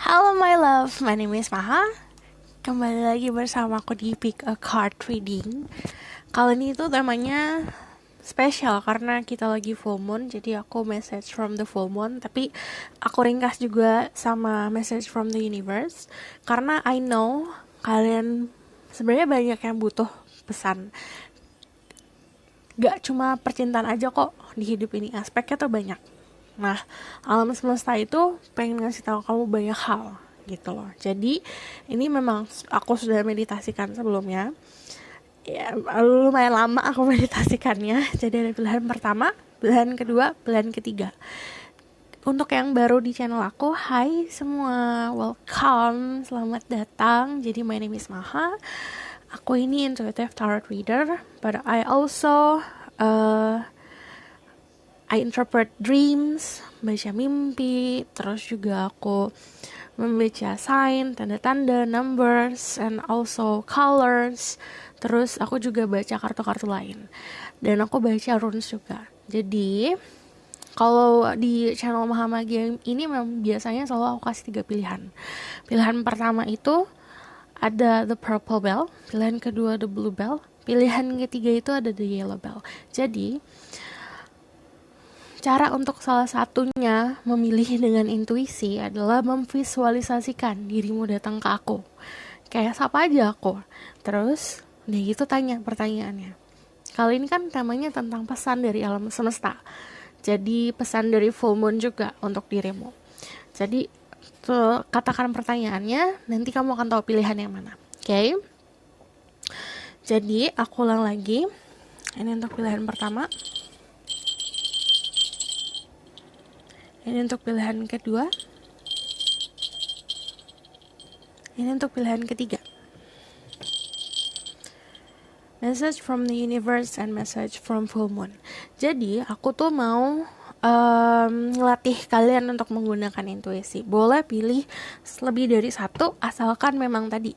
Halo my love, my name is Maha. Kembali lagi bersama aku di Pick a Card Reading. Kali ini tuh temanya spesial karena kita lagi full moon. Jadi aku message from the full moon, tapi aku ringkas juga sama message from the universe. Karena I know kalian sebenarnya banyak yang butuh pesan. Gak cuma percintaan aja kok di hidup ini, aspeknya tuh banyak. Nah, alam semesta itu pengen ngasih tahu kamu banyak hal gitu loh. Jadi ini memang aku sudah meditasikan sebelumnya. Ya, lumayan lama aku meditasikannya. Jadi ada pilihan pertama, pilihan kedua, pilihan ketiga. Untuk yang baru di channel aku, hai semua, welcome, selamat datang. Jadi my name is Maha. Aku ini intuitive tarot reader, but I also I interpret dreams, baca mimpi, terus juga aku membaca sign, tanda-tanda, numbers, and also colors. Terus aku juga baca kartu-kartu lain. Dan aku baca runes juga. Jadi, kalau di channel Mahamagia ini memang biasanya selalu aku kasih 3 pilihan. Pilihan pertama itu ada the purple bell, pilihan kedua the blue bell, pilihan ketiga itu ada the yellow bell. Jadi, cara untuk salah satunya memilih dengan intuisi adalah memvisualisasikan dirimu datang ke aku. Kayak siapa aja aku. Terus, udah gitu tanya pertanyaannya. Kali ini kan temanya tentang pesan dari alam semesta. Jadi pesan dari full moon juga untuk dirimu. Jadi, tuh, katakan pertanyaannya, nanti kamu akan tahu pilihan yang mana. Oke? Jadi, aku ulang lagi. Ini untuk pilihan pertama. Ini untuk pilihan kedua. Ini untuk pilihan ketiga. Message from the universe and message from full moon. Jadi aku tuh mau ngelatih kalian untuk menggunakan intuisi. Boleh pilih lebih dari satu, asalkan memang tadi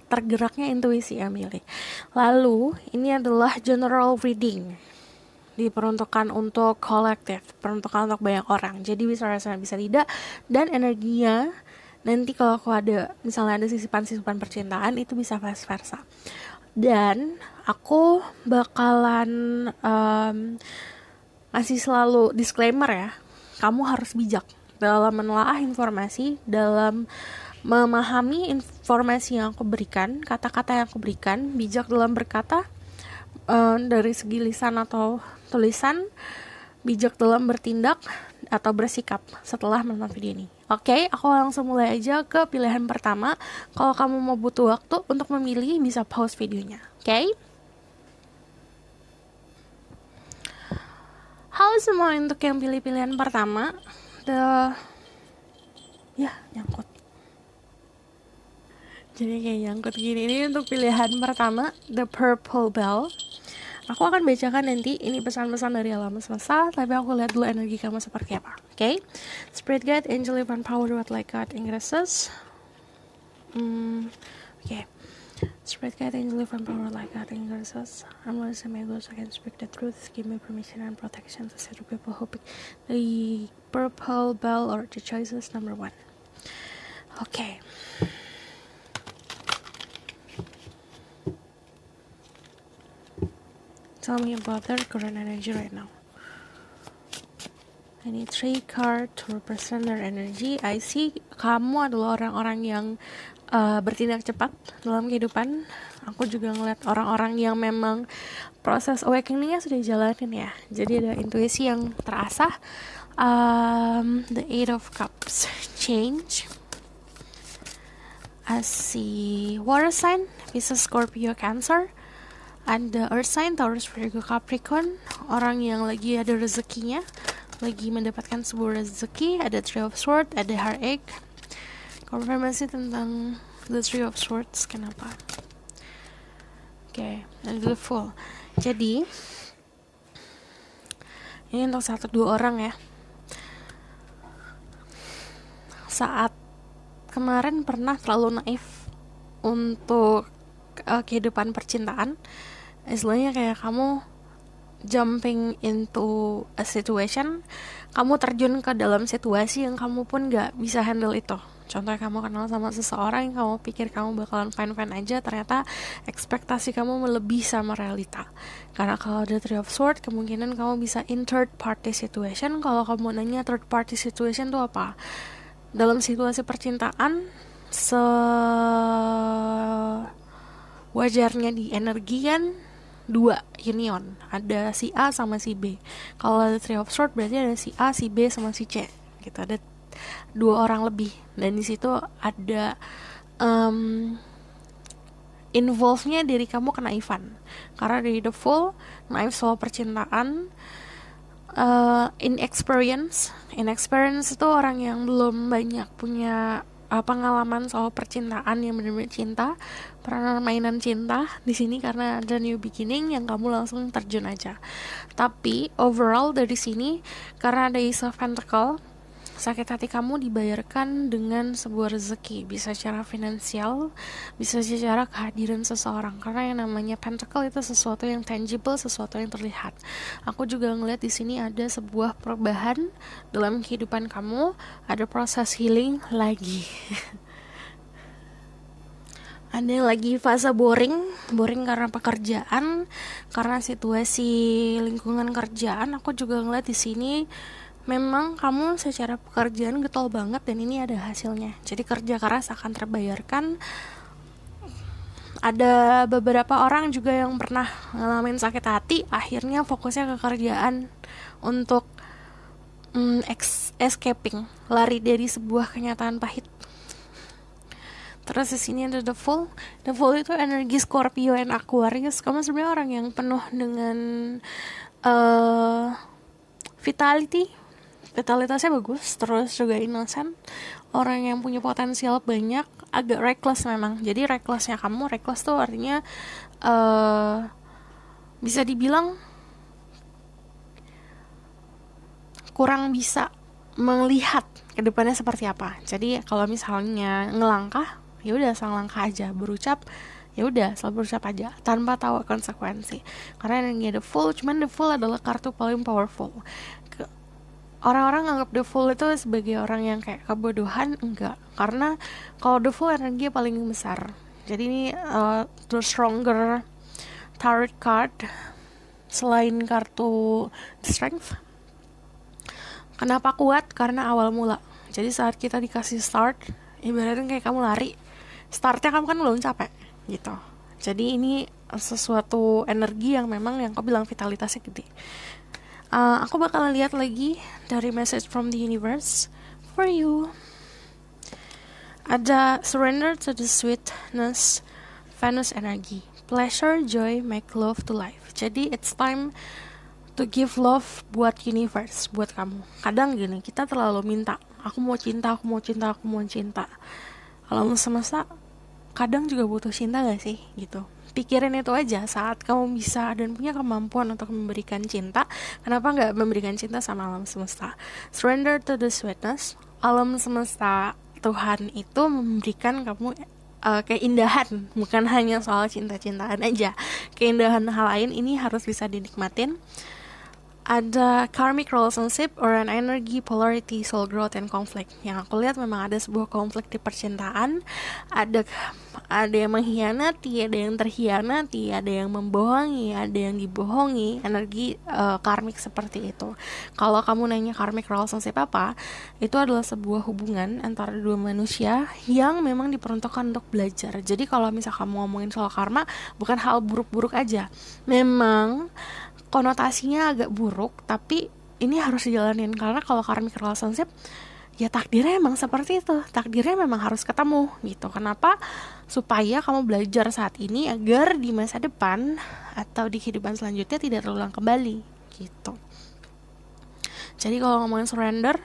tergeraknya intuisi ya milih. Lalu ini adalah general reading, diperuntukkan untuk kolektif, peruntukan untuk banyak orang. Jadi bisa rasa bisa tidak, dan energinya nanti kalau aku ada misalnya ada sisipan-sisipan percintaan itu bisa vice versa. Dan aku bakalan masih selalu disclaimer ya, kamu harus bijak dalam menelaah informasi, dalam memahami informasi yang aku berikan, kata-kata yang aku berikan, bijak dalam berkata, dari segi lisan atau tulisan, bijak dalam bertindak atau bersikap setelah menonton video ini. Oke, aku langsung mulai aja ke pilihan pertama. Kalau kamu mau butuh waktu untuk memilih, bisa pause videonya. Oke? Halo semua, untuk yang pilih pilihan pertama, nyangkut. Jadi kayak nyangkut gini. Ini untuk pilihan pertama, the purple bell. Aku akan bacakan nanti ini pesan-pesan dari alam semesta, tapi aku lihat dulu energi kamu seperti apa. Oke? Spirit guide, angel divine power, what like God, ingresses. Oke. Spirit guide, angel divine power, like God, ingresses. I'm listening my goals, I can speak the truth. Give me permission and protection to serve people who pick the purple bell or the choices number 1. Oke. Tell me about their current energy right now. I need 3 cards to represent their energy. I see kamu adalah orang-orang yang bertindak cepat dalam kehidupan. Aku juga ngeliat orang-orang yang memang proses awakening-nya sudah jalanin ya. Jadi ada intuisi yang terasah. The 8 of Cups, change. I see water sign, Pisces, Scorpio, Cancer. Ada earth sign, Taurus, Virgo, Capricorn. Orang yang lagi ada rezekinya, lagi mendapatkan sebuah rezeki. Ada Three of Swords, ada Heartache. Konfirmasi tentang the Three of Swords, kenapa? Oke, ada the Fool. Jadi ini untuk 1-2 orang ya. Saat kemarin pernah terlalu naif untuk kehidupan percintaan, istilahnya kayak kamu jumping into a situation, kamu terjun ke dalam situasi yang kamu pun gak bisa handle itu. Contohnya kamu kenal sama seseorang yang kamu pikir kamu bakalan fine-fine aja, ternyata ekspektasi kamu melebihi sama realita. Karena kalau ada Three of Swords, kemungkinan kamu bisa in third party situation. Kalau kamu nanya third party situation itu apa? Dalam situasi percintaan, wajarnya di energi kan dua union, ada si A sama si B. Kalau ada Three of Swords berarti ada si A, si B sama si C gitu, ada dua orang lebih, dan di situ ada involve-nya diri kamu kena Ivan. Karena dari The Fool, naif soal percintaan, inexperience itu orang yang belum banyak punya pengalaman soal percintaan, yang benar-benar cinta, pernah mainan cinta di sini karena ada new beginning yang kamu langsung terjun aja. Tapi overall dari sini, karena ada Ace of Pentacle, sakit hati kamu dibayarkan dengan sebuah rezeki, bisa secara finansial, bisa secara kehadiran seseorang. Karena yang namanya pentacle itu sesuatu yang tangible, sesuatu yang terlihat. Aku juga ngeliat di sini ada sebuah perubahan dalam kehidupan kamu, ada proses healing lagi. Ada lagi fase boring karena pekerjaan, karena situasi lingkungan kerjaan. Aku juga ngeliat di sini memang kamu secara pekerjaan getol banget, dan ini ada hasilnya. Jadi kerja keras akan terbayarkan. Ada beberapa orang juga yang pernah ngalamin sakit hati, akhirnya fokusnya ke kerjaan untuk escaping, lari dari sebuah kenyataan pahit. Terus di sini ada The Fool. The Fool itu energi Scorpio and Aquarius. Kamu sebenarnya orang yang penuh dengan vitalitasnya bagus, terus juga innocent, orang yang punya potensial banyak, agak reckless memang. Jadi reckless tuh artinya bisa dibilang kurang bisa melihat ke depannya seperti apa. Jadi kalau misalnya ngelangkah, ya udah asal langkah aja, berucap ya udah asal berucap aja tanpa tahu konsekuensi. Karena yang The Fool, cuman The Fool adalah kartu paling powerful. Orang-orang anggap The Fool itu sebagai orang yang kayak kebodohan, enggak. Karena kalau The Fool energinya paling besar. Jadi ini the stronger tarot card selain kartu The Strength. Kenapa kuat? Karena awal mula. Jadi saat kita dikasih start, ibaratnya kayak kamu lari, startnya kamu kan belum capek gitu. Jadi ini sesuatu energi yang memang yang kau bilang vitalitasnya gede. Aku bakal lihat lagi dari message from the universe for you. Ada surrender to the sweetness, Venus energy, pleasure, joy, make love to life. Jadi it's time to give love buat universe, buat kamu. Kadang gini, kita terlalu minta, aku mau cinta. Alam semesta kadang juga butuh cinta gak sih gitu. Pikirin itu aja, saat kamu bisa dan punya kemampuan untuk memberikan cinta, kenapa gak memberikan cinta sama alam semesta. Surrender to the sweetness. Alam semesta, Tuhan itu memberikan kamu keindahan, bukan hanya soal cinta-cintaan aja. Keindahan hal lain ini harus bisa dinikmatin. Ada karmic relationship or an energy, polarity, soul growth, and conflict. Yang aku lihat memang ada sebuah konflik di percintaan. Ada yang mengkhianati, ada yang terkhianati, ada yang membohongi, ada yang dibohongi. Energi karmik seperti itu. Kalau kamu nanya karmic relationship apa, itu adalah sebuah hubungan antara dua manusia yang memang diperuntukkan untuk belajar. Jadi kalau misal kamu ngomongin soal karma, bukan hal buruk-buruk aja. Memang konotasinya agak buruk, tapi ini harus dijalanin. Karena kalau karmic relationship, ya takdirnya emang seperti itu. Takdirnya memang harus ketemu gitu. Kenapa? Supaya kamu belajar saat ini agar di masa depan atau di kehidupan selanjutnya tidak terulang kembali gitu. Jadi kalau ngomongin surrender,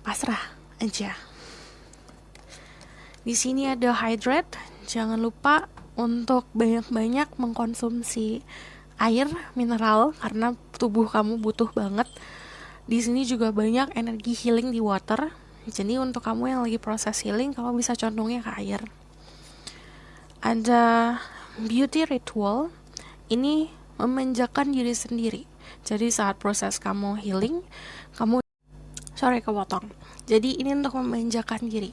pasrah aja. Di sini ada hydrate. Jangan lupa untuk banyak-banyak mengkonsumsi air mineral karena tubuh kamu butuh banget. Di sini juga banyak energi healing di water. Jadi untuk kamu yang lagi proses healing, kamu bisa condongnya ke air. Ada beauty ritual. Ini memanjakan diri sendiri. Jadi saat proses kamu healing, kamu Sorry, kepotong. Jadi ini untuk memanjakan diri.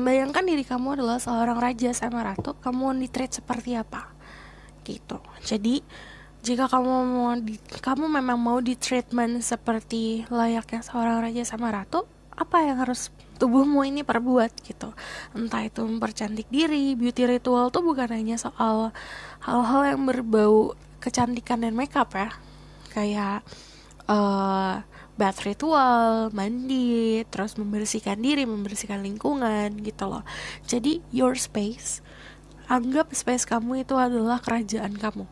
Bayangkan diri kamu adalah seorang raja sama ratu, kamu di-treat seperti apa? Gitu. Jadi jika kamu memang mau di-treatment seperti layaknya seorang raja sama ratu, apa yang harus tubuhmu ini perbuat gitu? Entah itu mempercantik diri. Beauty ritual tuh bukan hanya soal hal-hal yang berbau kecantikan dan makeup ya, kayak bath ritual, mandi, terus membersihkan diri, membersihkan lingkungan gitu loh. Jadi your space, anggap space kamu itu adalah kerajaan kamu.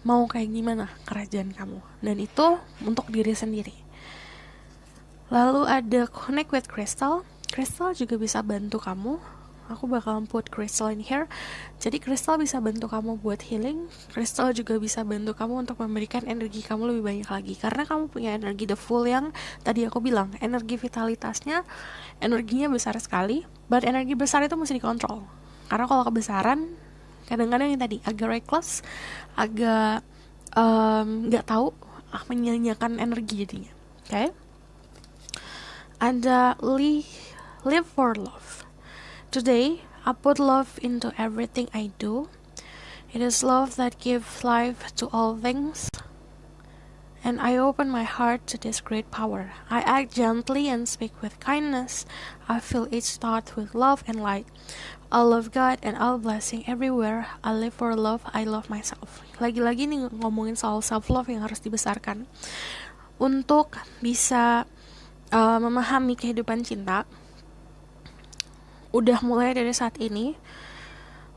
Mau kayak gimana kerajaan kamu? Dan itu untuk diri sendiri. Lalu ada connect with crystal. Crystal juga bisa bantu kamu. Aku bakalan put crystal in here. Jadi crystal bisa bantu kamu buat healing. Crystal juga bisa bantu kamu untuk memberikan energi kamu lebih banyak lagi. Karena kamu punya energi the full yang tadi aku bilang. Energi vitalitasnya, energinya besar sekali. But energi besar itu mesti dikontrol. Karena kalau kebesaran, kadang-kadang yang tadi agak reckless, agak gak tahu menyanyiakan energi jadinya. Okay? Ada live for love. Today, I put love into everything I do. It is love that gives life to all things. And I open my heart to this great power. I act gently and speak with kindness. I fill each thought with love and light. I love God and all blessing everywhere. I live for love. I love myself. Lagi-lagi nih ngomongin soal self-love yang harus dibesarkan. Untuk bisa memahami kehidupan cinta, udah mulai dari saat ini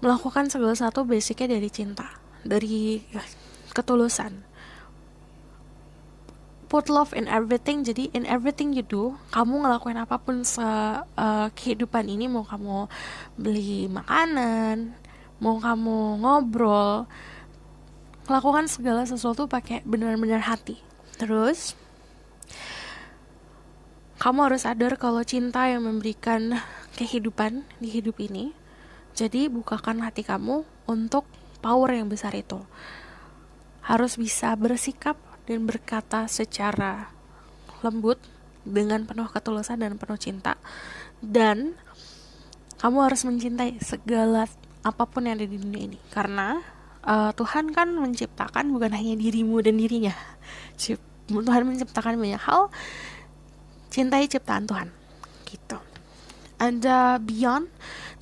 melakukan segala sesuatu basicnya dari cinta, dari ketulusan. Put love in everything. Jadi in everything you do, kamu ngelakuin apapun kehidupan ini, mau kamu beli makanan, mau kamu ngobrol, lakukan segala sesuatu pakai benar-benar hati. Terus kamu harus sadar kalau cinta yang memberikan kehidupan di hidup ini. Jadi bukakan hati kamu untuk power yang besar itu. Harus bisa bersikap dan berkata secara lembut, dengan penuh ketulusan dan penuh cinta. Dan kamu harus mencintai segala apapun yang ada di dunia ini. Karena Tuhan kan menciptakan bukan hanya dirimu dan dirinya. Tuhan menciptakan banyak hal. Cintai ciptaan Tuhan gitu. And beyond,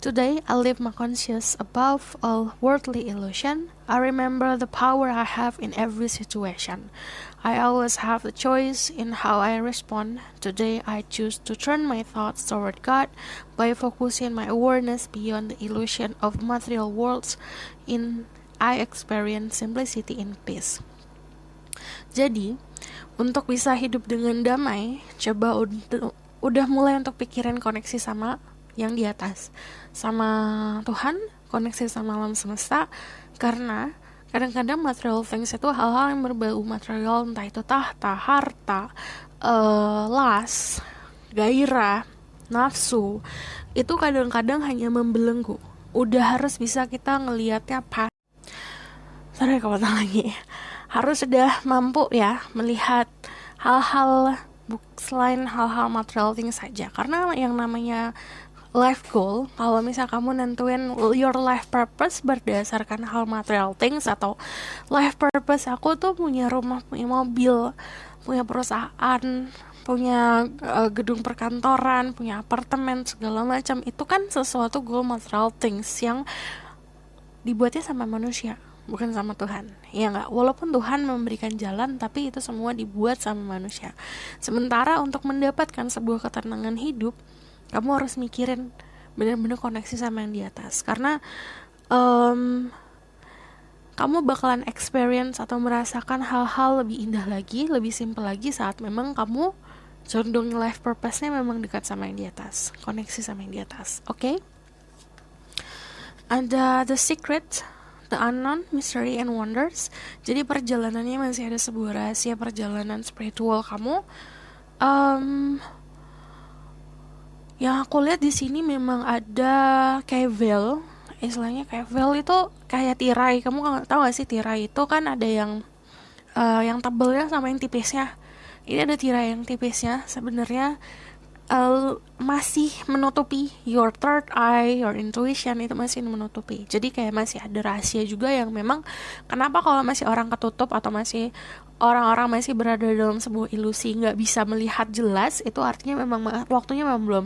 today I live my conscious above all worldly illusion. I remember the power I have in every situation. I always have the choice in how I respond. Today I choose to turn my thoughts toward God by focusing my awareness beyond the illusion of material worlds. I experience simplicity in peace. Jadi, untuk bisa hidup dengan damai, coba udah mulai untuk pikirin koneksi sama yang di atas, sama Tuhan, koneksi sama alam semesta. Karena kadang-kadang material things itu hal-hal yang berbau material, entah itu tahta, harta, las, gairah, nafsu, itu kadang-kadang hanya membelenggu. Udah harus bisa kita ngelihatnya sorry kalau lagi, harus sudah mampu ya melihat hal-hal selain hal-hal material things saja. Karena yang namanya life goal, kalau misal kamu nentuin your life purpose berdasarkan hal material things, atau life purpose aku tuh punya rumah, punya mobil, punya perusahaan, punya gedung perkantoran, punya apartemen, segala macam, itu kan sesuatu goal material things yang dibuatnya sama manusia, bukan sama Tuhan. Ya nggak? Walaupun Tuhan memberikan jalan, tapi itu semua dibuat sama manusia. Sementara untuk mendapatkan sebuah ketenangan hidup, kamu harus mikirin benar-benar koneksi sama yang di atas. Karena kamu bakalan experience atau merasakan hal-hal lebih indah lagi, lebih simple lagi saat memang kamu condong life purpose-nya memang dekat sama yang di atas, koneksi sama yang di atas. Oke? Ada The Secret, The Unknown, Mystery and Wonders. Jadi perjalanannya masih ada sebuah rahasia perjalanan spiritual kamu. Yang aku lihat di sini memang ada kayak veil, istilahnya kayak veil itu kayak tirai. Kamu tahu gak sih tirai itu kan ada yang tebalnya sama yang tipisnya. Ini ada tirai yang tipisnya sebenarnya masih menutupi your third eye, your intuition, itu masih menutupi. Jadi kayak masih ada rahasia juga yang memang kenapa kalau masih orang ketutup atau masih orang-orang masih berada dalam sebuah ilusi nggak bisa melihat jelas, itu artinya memang waktunya memang belum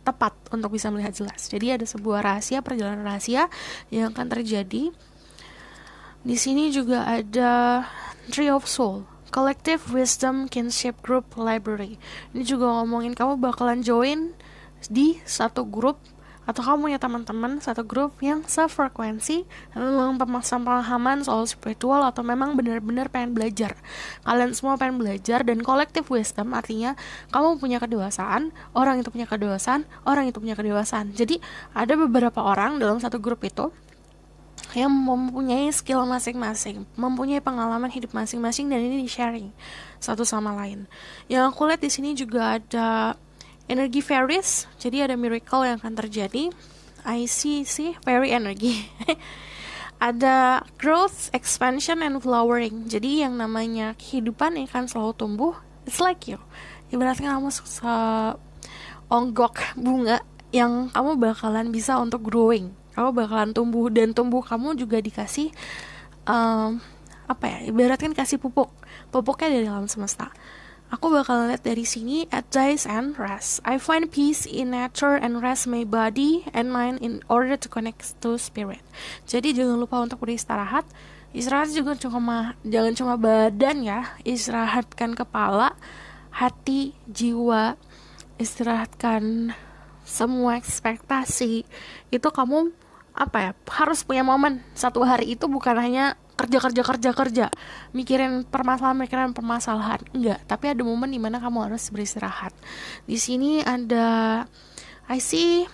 tepat untuk bisa melihat jelas. Jadi ada sebuah rahasia, perjalanan rahasia yang akan terjadi. Di sini juga ada Tree of Soul, Collective Wisdom Kinship Group Library. Ini juga ngomongin kamu bakalan join di satu grup atau kamu punya teman-teman satu grup yang sefrekuensi memang pemahaman soal spiritual atau memang benar-benar pengen belajar. Kalian semua pengen belajar, dan collective wisdom artinya kamu punya kedewasaan, orang itu punya kedewasaan, orang itu punya kedewasaan. Jadi ada beberapa orang dalam satu grup itu yang mempunyai skill masing-masing, mempunyai pengalaman hidup masing-masing, dan ini di-sharing satu sama lain. Yang aku lihat di sini juga ada energi fairies, jadi ada miracle yang akan terjadi. I see fairy energy. Ada growth, expansion, and flowering. Jadi yang namanya kehidupan yang akan selalu tumbuh. It's like you. Ibaratnya kamu onggok bunga yang kamu bakalan bisa untuk growing. Kamu bakalan tumbuh, dan tumbuh kamu juga dikasih ibaratkan kasih pupuknya dari alam semesta. Aku bakalan lihat dari sini, advice and rest. I find peace in nature and rest my body and mind in order to connect to spirit. Jadi jangan lupa untuk beristirahat. Istirahat juga jangan cuma badan ya, istirahatkan kepala, hati, jiwa, istirahatkan semua ekspektasi. Itu kamu harus punya momen satu hari itu, bukan hanya kerja mikirin permasalahan, enggak, tapi ada momen dimana kamu harus beristirahat. Di sini ada I see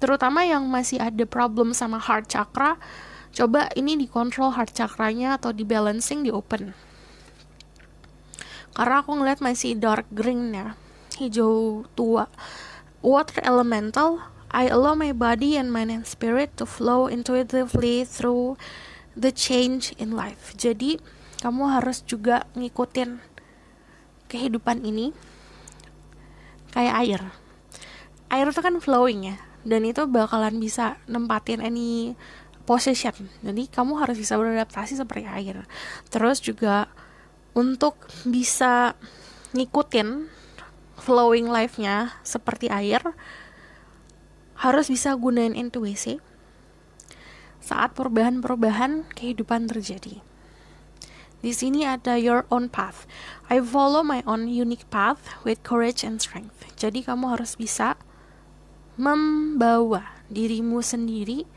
terutama yang masih ada problem sama heart chakra, coba ini dikontrol heart chakranya atau di balancing, di open, karena aku ngeliat masih dark green ya, hijau tua. Water elemental, I allow my body and mind and spirit to flow intuitively through the change in life. Jadi kamu harus juga ngikutin kehidupan ini kayak air. Air itu kan flowing ya, dan itu bakalan bisa nempatin any position. Jadi kamu harus bisa beradaptasi seperti air. Terus juga untuk bisa ngikutin flowing life-nya seperti air, harus bisa gunain intuisi saat perubahan-perubahan kehidupan terjadi. Di sini ada your own path. I follow my own unique path with courage and strength. Jadi kamu harus bisa membawa dirimu sendiri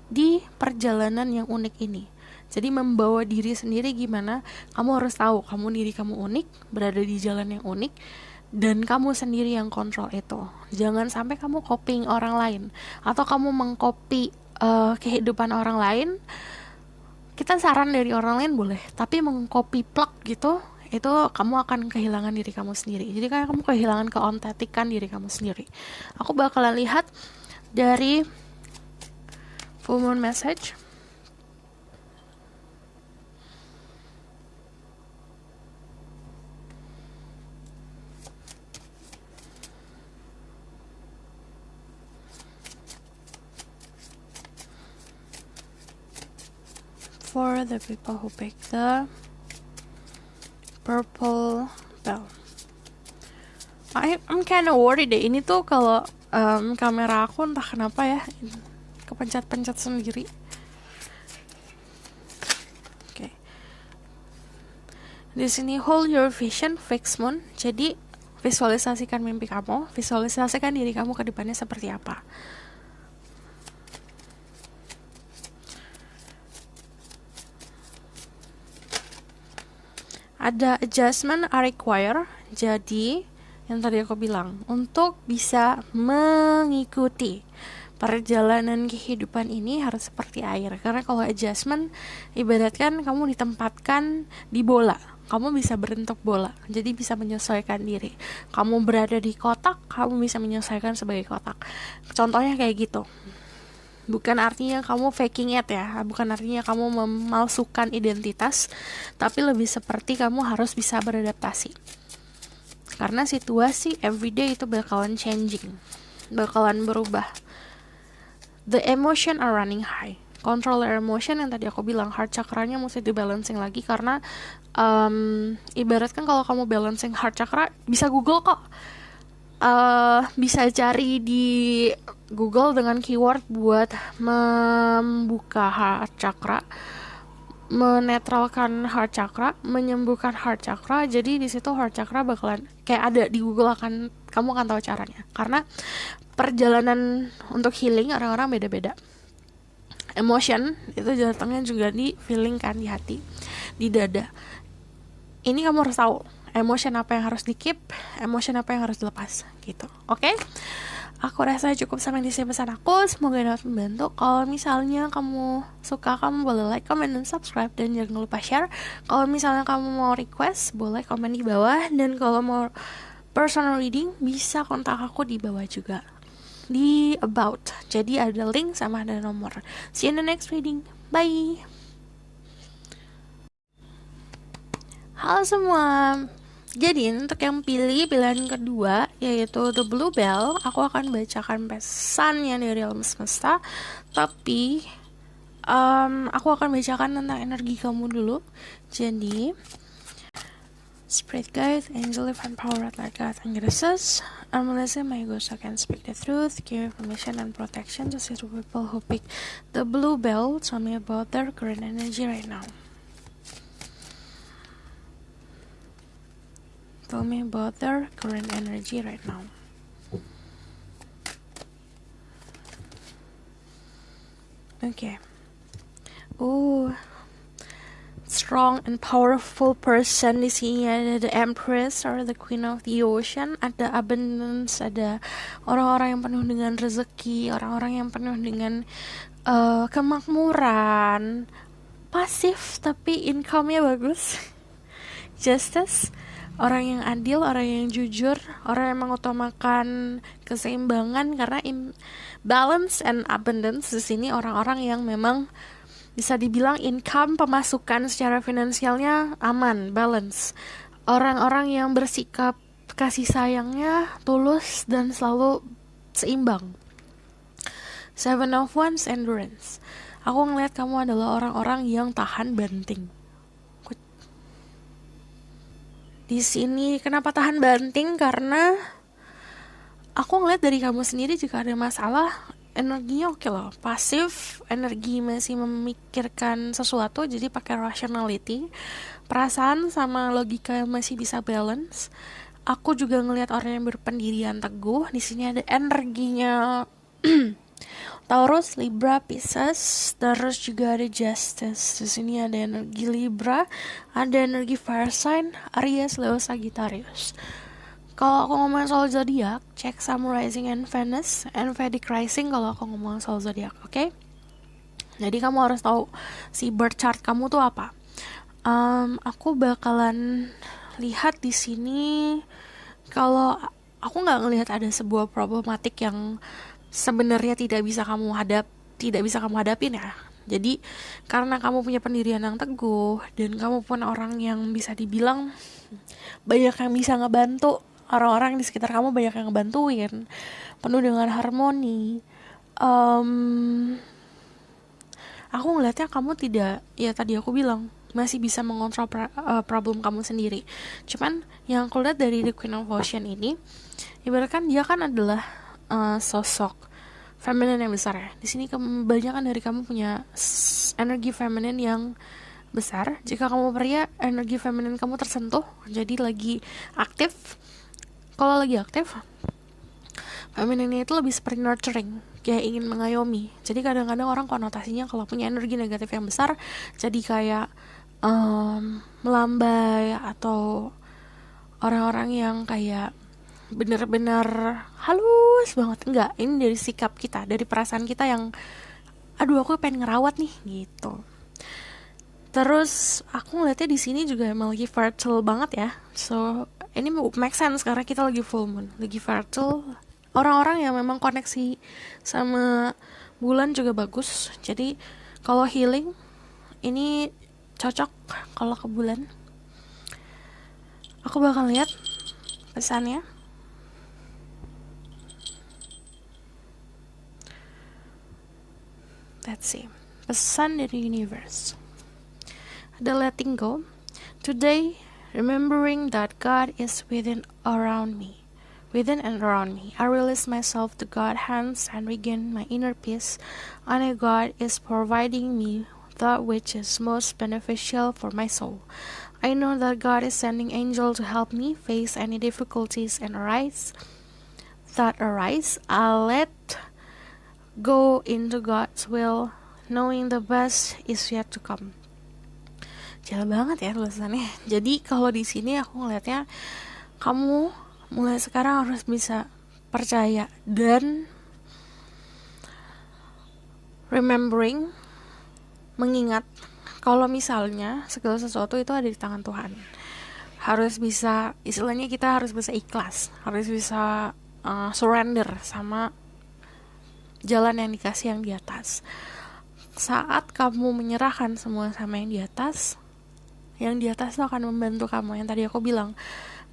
di perjalanan yang unik ini. Jadi membawa diri sendiri gimana? Kamu harus tahu diri kamu unik, berada di jalan yang unik, dan kamu sendiri yang kontrol itu. Jangan sampai kamu copying orang lain atau kamu mengcopy kehidupan orang lain. Kita saran dari orang lain boleh, tapi mengcopy plug gitu, itu kamu akan kehilangan diri kamu sendiri. Jadi kayak kamu kehilangan keautentikan diri kamu sendiri. Aku bakalan lihat dari full moon message. For the people who pick the purple bell, I'm kind of worried deh. Ini tuh kalau kamera aku entah kenapa ya kepencet-pencet sendiri. Oke. Di sini hold your vision, fixed moon. Jadi visualisasikan mimpi kamu, visualisasikan diri kamu ke depannya seperti apa. Ada adjustment are required. Jadi yang tadi aku bilang, untuk bisa mengikuti perjalanan kehidupan ini harus seperti air. Karena kalau adjustment, ibaratkan kamu ditempatkan di bola, kamu bisa berbentuk bola, jadi bisa menyesuaikan diri. Kamu berada di kotak, kamu bisa menyesuaikan sebagai kotak. Contohnya kayak gitu. Bukan artinya kamu faking it ya, bukan artinya kamu memalsukan identitas, tapi lebih seperti kamu harus bisa beradaptasi. karena situasi everyday itu bakalan changing, bakalan berubah. The emotion are running high. Control your emotion yang tadi aku bilang, heart chakranya mesti dibalancing lagi, karena ibaratkan kalau kamu balancing heart chakra, bisa Google kok. Bisa cari di Google dengan keyword buat membuka heart chakra, menetralkan heart chakra, menyembuhkan heart chakra. Jadi di situ heart chakra bakalan kayak ada di Google, kamu akan tahu caranya. Karena perjalanan untuk healing orang-orang beda-beda. Emotion itu datangnya juga di feeling kan, di hati, di dada. Ini kamu harus tahu emotion apa yang harus di keep, emotion apa yang harus dilepas gitu. Oke? Aku rasa cukup sampai di sini pesan aku. Semoga dapat membantu. Kalau misalnya kamu suka, kamu boleh like, comment, dan subscribe. Dan jangan lupa share. Kalau misalnya kamu mau request, boleh komen di bawah. Dan kalau mau personal reading, bisa kontak aku di bawah juga, di about. Jadi ada link sama ada nomor. See you in the next reading. Bye. Halo semua. Jadi untuk yang pilihan kedua, yaitu The Blue Bell, aku akan bacakan pesannya dari alam semesta. Tapi aku akan bacakan tentang energi kamu dulu. Jadi Spirit Guide, Angel, Divine Power, Light God, and Graces, Melissa, my ghost, I can speak the truth, give information and protection to see people who pick the blue bell. Tell me about their current energy right now. Tell me about their current energy right now. Okay. Strong and powerful person di sini. Ada the Empress or the Queen of the Ocean. Ada abundance, ada orang-orang yang penuh dengan rezeki, orang-orang yang penuh dengan kemakmuran, pasif tapi income-nya bagus. Justice, orang yang adil, orang yang jujur, orang yang mengutamakan keseimbangan, karena balance and abundance di sini orang-orang yang memang bisa dibilang income, pemasukan secara finansialnya aman, balance. Orang-orang yang bersikap kasih sayangnya tulus dan selalu seimbang. Seven of Wands, endurance. Aku ngeliat kamu adalah orang-orang yang tahan banting. Di sini kenapa tahan banting? Karena aku ngeliat dari kamu sendiri jika ada masalah, energinya oke loh, pasif, energi masih memikirkan sesuatu, jadi pakai rationality, perasaan sama logika yang masih bisa balance. Aku juga ngelihat orang yang berpendirian teguh. Di sini ada energinya Taurus, Libra, Pisces, terus juga ada Justice. Di sini ada energi Libra, ada energi Fire Sign, Aries, Leo, Sagittarius. Kalau aku ngomong soal zodiak, cek Sun, Rising, and Venus, and Vedic Rising kalau aku ngomong soal zodiak, oke? Jadi kamu harus tahu si birth chart kamu tuh apa. Aku bakalan lihat di sini, kalau aku nggak ngelihat ada sebuah problematik yang sebenarnya tidak bisa kamu hadapin ya. Jadi karena kamu punya pendirian yang teguh dan kamu pun orang yang bisa dibilang banyak yang bisa ngebantu, orang-orang di sekitar kamu banyak yang ngebantuin, penuh dengan harmoni. Aku ngeliatnya kamu tidak, ya tadi aku bilang, masih bisa mengontrol problem kamu sendiri. Cuman yang aku lihat dari The Queen of Ocean ini, ibaratkan dia kan adalah sosok feminin yang besar ya. Di sini kebanyakan dari kamu punya energi feminin yang besar. Jika kamu pria, energi feminin kamu tersentuh, jadi lagi aktif. Kalau lagi aktif, femininnya itu lebih seperti nurturing, kayak ingin mengayomi. Jadi kadang-kadang orang konotasinya kalau punya energi negatif yang besar, jadi kayak melambai, atau orang-orang yang kayak bener-bener halus banget. Enggak, ini dari sikap kita, dari perasaan kita yang aduh aku pengen ngerawat nih gitu. Terus aku ngeliatnya di sini juga emang lagi fertile banget ya. So ini make sense karena kita lagi full moon, lagi fertile. Orang-orang yang memang koneksi sama bulan juga bagus. Jadi kalau healing ini cocok kalau ke bulan. Aku bakal lihat pesannya. Let's see. Pesan dari universe. Ada letting go. Today, remembering that God is within and around me. I release myself to God's hands and regain my inner peace. I know God is providing me that which is most beneficial for my soul. I know that God is sending angels to help me face any difficulties and arise. I'll let go into God's will, knowing the best is yet to come. Jauh banget ya tulisannya. Jadi kalau di sini aku ngeliatnya, kamu mulai sekarang harus bisa percaya dan remembering, mengingat kalau misalnya segala sesuatu itu ada di tangan Tuhan. Harus bisa, istilahnya kita harus bisa ikhlas, harus bisa surrender sama jalan yang dikasih yang di atas. Saat kamu menyerahkan semua sama yang di atas itu akan membantu kamu. Yang tadi aku bilang,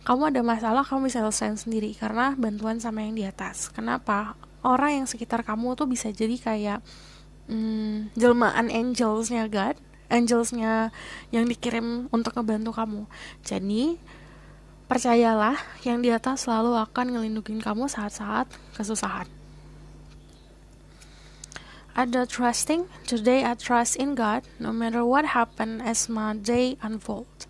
kamu ada masalah, kamu bisa selesaiin sendiri karena bantuan sama yang di atas. Kenapa? Orang yang sekitar kamu tuh bisa jadi kayak jelmaan angelsnya God, angelsnya yang dikirim untuk ngebantu kamu. Jadi percayalah, yang di atas selalu akan ngelindungin kamu saat-saat kesusahan. Ada trusting. Today I trust in God, no matter what happen as my day unfold.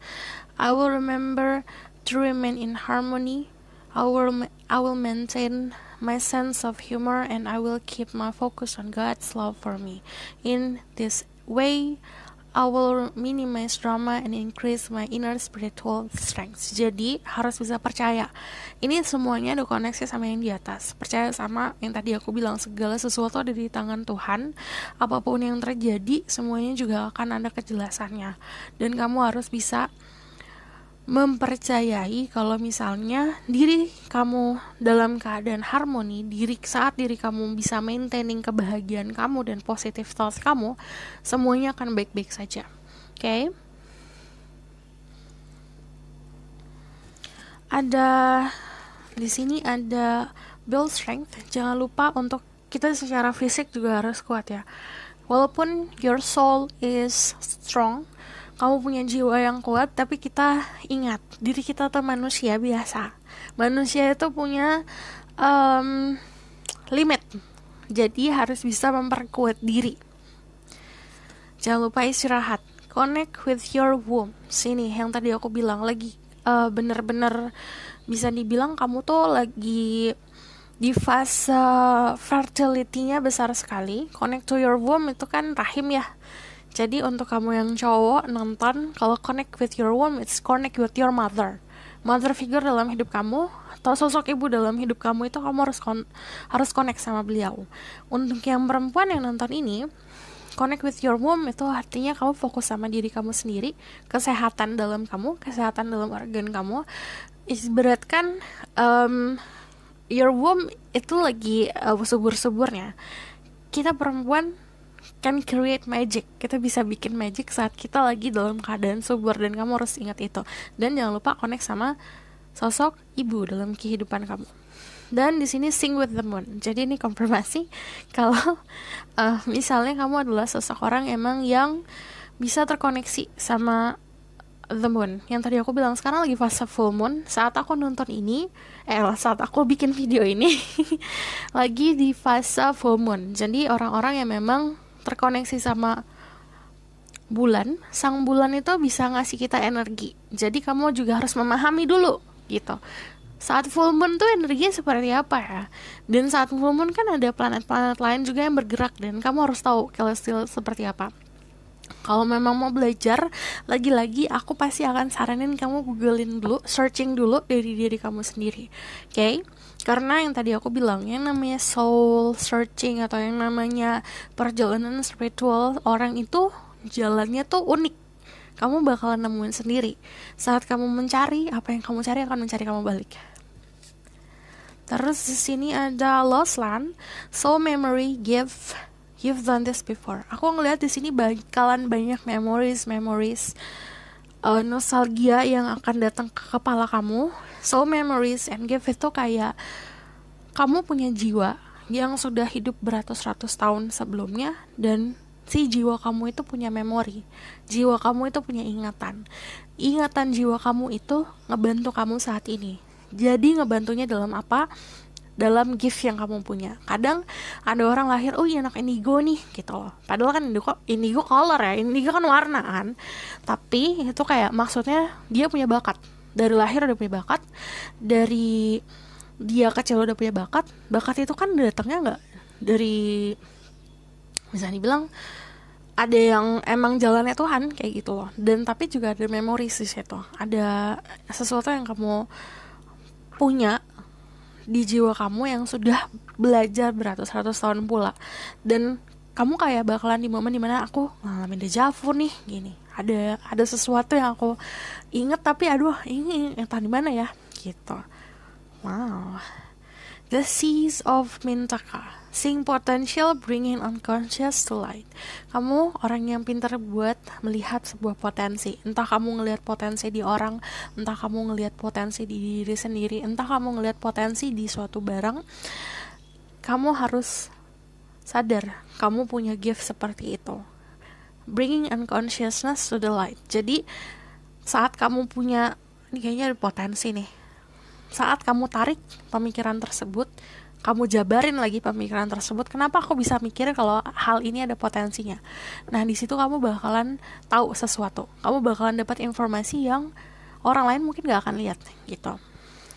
I will remember to remain in harmony. I will maintain my sense of humor, and I will keep my focus on God's love for me. In this way, I will minimize drama and increase my inner spiritual strength. Jadi harus bisa percaya, ini semuanya ada koneksi sama yang di atas. Percaya sama yang tadi aku bilang, segala sesuatu ada di tangan Tuhan. Apapun yang terjadi, semuanya juga akan ada kejelasannya. Dan kamu harus bisa mempercayai kalau misalnya diri kamu dalam keadaan harmoni, saat diri kamu bisa maintaining kebahagiaan kamu dan positive thoughts kamu, semuanya akan baik-baik saja. Okay? Di sini ada build strength. Jangan lupa untuk kita secara fisik juga harus kuat ya. Walaupun your soul is strong, kamu punya jiwa yang kuat, tapi kita ingat, diri kita tuh manusia biasa. Manusia itu punya limit. Jadi harus bisa memperkuat diri. Jangan lupa istirahat. Connect with your womb. Sini yang tadi aku bilang lagi, bener-bener bisa dibilang kamu tuh lagi di fase fertility-nya besar sekali. Connect to your womb itu kan rahim ya. Jadi untuk kamu yang cowok nonton, kalau connect with your womb, it's connect with your mother figure dalam hidup kamu, atau sosok ibu dalam hidup kamu itu kamu harus connect sama beliau. Untuk yang perempuan yang nonton ini, connect with your womb itu artinya kamu fokus sama diri kamu sendiri, kesehatan dalam kamu, kesehatan dalam organ kamu. Ibaratkan your womb itu lagi subur-suburnya. Kita perempuan can create magic. Kita bisa bikin magic saat kita lagi dalam keadaan subur, dan kamu harus ingat itu. Dan jangan lupa connect sama sosok ibu dalam kehidupan kamu. Dan di sini sing with the moon. Jadi ini konfirmasi kalau misalnya kamu adalah seseorang emang yang bisa terkoneksi sama the moon. Yang tadi aku bilang sekarang lagi fase full moon. Saat aku nonton ini, saat aku bikin video ini lagi di fase full moon. Jadi orang-orang yang memang terkoneksi sama bulan, sang bulan itu bisa ngasih kita energi. Jadi kamu juga harus memahami dulu gitu. Saat full moon tuh energinya seperti apa ya? Dan saat full moon kan ada planet-planet lain juga yang bergerak, dan kamu harus tahu celestial seperti apa. Kalau memang mau belajar, lagi-lagi aku pasti akan saranin kamu googlein dulu, searching dulu dari diri kamu sendiri. Okay? Karena yang tadi aku bilang, yang namanya soul searching atau yang namanya perjalanan spiritual, orang itu jalannya tuh unik. Kamu bakalan nemuin sendiri. Saat kamu mencari, apa yang kamu cari akan mencari kamu balik. Terus di sini ada Lost Land, Soul Memory, You've done this before. Aku ngeliat di sini bakalan banyak memories nostalgia yang akan datang ke kepala kamu. So memories and gift itu kayak kamu punya jiwa yang sudah hidup beratus-ratus tahun sebelumnya, dan si jiwa kamu itu punya memori. Jiwa kamu itu punya ingatan. Ingatan jiwa kamu itu ngebantu kamu saat ini. Jadi ngebantunya dalam apa? Dalam gift yang kamu punya. Kadang ada orang lahir, oh iya anak indigo nih gitu loh. Padahal kan indigo color ya, indigo kan warna kan. Tapi itu kayak maksudnya dia punya bakat. Dari lahir udah punya bakat. Dari dia kecil udah punya bakat. Bakat itu kan datangnya nggak dari, misalnya dibilang ada yang emang jalannya Tuhan kayak gitu loh. Dan tapi juga ada memori di situ. Ada sesuatu yang kamu punya di jiwa kamu yang sudah belajar beratus-ratus tahun pula, dan kamu kayak bakalan di momen dimana aku ngalamin deja vu nih gini, ada sesuatu yang aku inget tapi aduh ini entah di mana ya gitu. Wow. The Seas of Mintaka, Seeing Potential, Bringing Unconscious to Light. Kamu orang yang pintar buat melihat sebuah potensi. Entah kamu ngelihat potensi di orang, entah kamu ngelihat potensi di diri sendiri, entah kamu ngelihat potensi di suatu barang. Kamu harus sadar, kamu punya gift seperti itu. Bringing unconsciousness to the light. Jadi, saat kamu punya, ini kayaknya ada potensi nih. Saat kamu tarik pemikiran tersebut, kamu jabarin lagi pemikiran tersebut, kenapa aku bisa mikir kalau hal ini ada potensinya. Nah, di situ kamu bakalan tahu sesuatu. Kamu bakalan dapat informasi yang orang lain mungkin gak akan lihat gitu.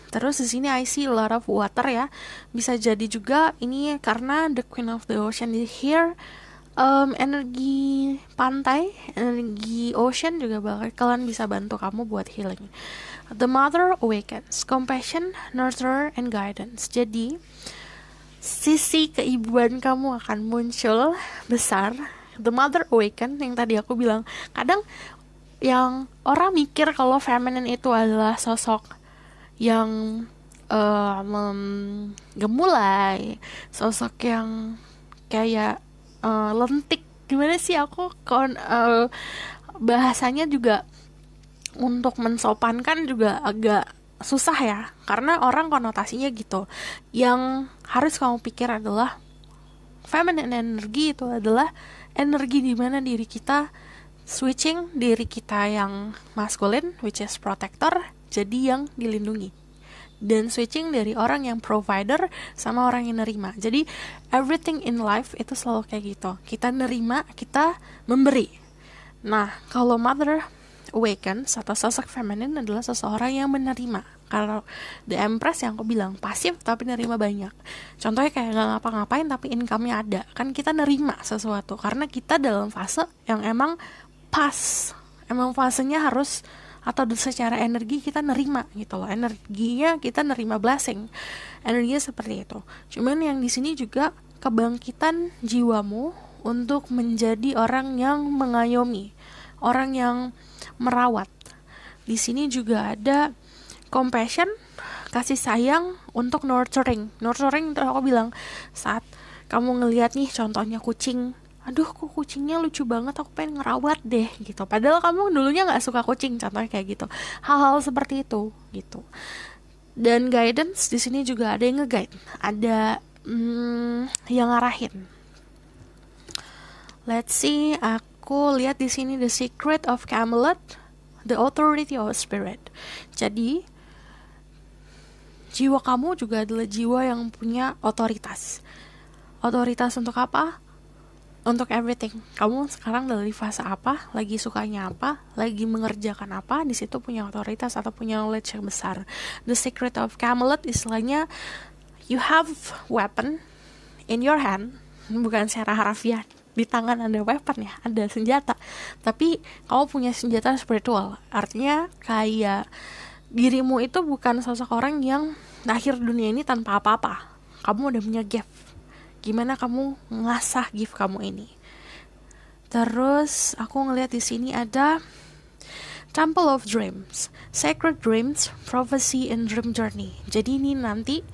Terus di sini I see a lot of water ya. Bisa jadi juga ini karena the Queen of the Ocean is here. Energi pantai, energi ocean juga bakalan bisa bantu kamu buat healing. The Mother Awakens, Compassion, Nurture, and Guidance. Jadi sisi keibuan kamu akan muncul besar. The Mother Awakens yang tadi aku bilang, kadang yang orang mikir kalau feminine itu adalah sosok yang gemulai, sosok yang kayak lentik, gimana sih aku bahasanya juga untuk mensopankan juga agak susah ya, karena orang konotasinya gitu. Yang harus kamu pikir adalah feminine energy itu adalah energi di mana diri kita switching diri kita yang masculine, which is protector, jadi yang dilindungi, dan switching dari orang yang provider sama orang yang nerima. Jadi everything in life itu selalu kayak gitu, kita nerima, kita memberi. Nah, kalau Mother Awakens atau sosok feminin adalah seseorang yang menerima. Kalau The Empress yang aku bilang pasif tapi nerima banyak. Contohnya kayak gak ngapa-ngapain tapi income-nya ada. Kan kita nerima sesuatu karena kita dalam fase yang emang pas, emang fasenya harus, atau secara energi kita nerima gitu loh. Energinya kita nerima blessing. Energinya seperti itu. Cuman yang di sini juga kebangkitan jiwamu untuk menjadi orang yang mengayomi, orang yang merawat. Di sini juga ada compassion, kasih sayang, untuk nurturing. Nurturing itu aku bilang saat kamu ngelihat nih contohnya kucing, aduh kok kucingnya lucu banget, aku pengen ngerawat deh gitu. Padahal kamu dulunya nggak suka kucing, contohnya kayak gitu. Hal-hal seperti itu gitu. Dan guidance di sini juga ada yang nge-guide, ada yang ngarahin. Let's see, aku lihat di sini The Secret of Camelot, The Authority of Spirit. Jadi jiwa kamu juga adalah jiwa yang punya otoritas. Otoritas untuk apa? Untuk everything. Kamu sekarang dari fase apa, lagi sukanya apa, lagi mengerjakan apa, di situ punya otoritas atau punya knowledge yang besar. The Secret of Camelot istilahnya you have weapon in your hand, bukan secara harafiah di tangan ada weapon ya, ada senjata, tapi kamu punya senjata spiritual. Artinya kayak dirimu itu bukan sosok orang yang lahir dunia ini tanpa apa-apa. Kamu udah punya gift. Gimana kamu ngasah gift kamu ini? Terus aku ngeliat di sini ada Temple of Dreams, Sacred Dreams, Prophecy and Dream Journey. Jadi ini nanti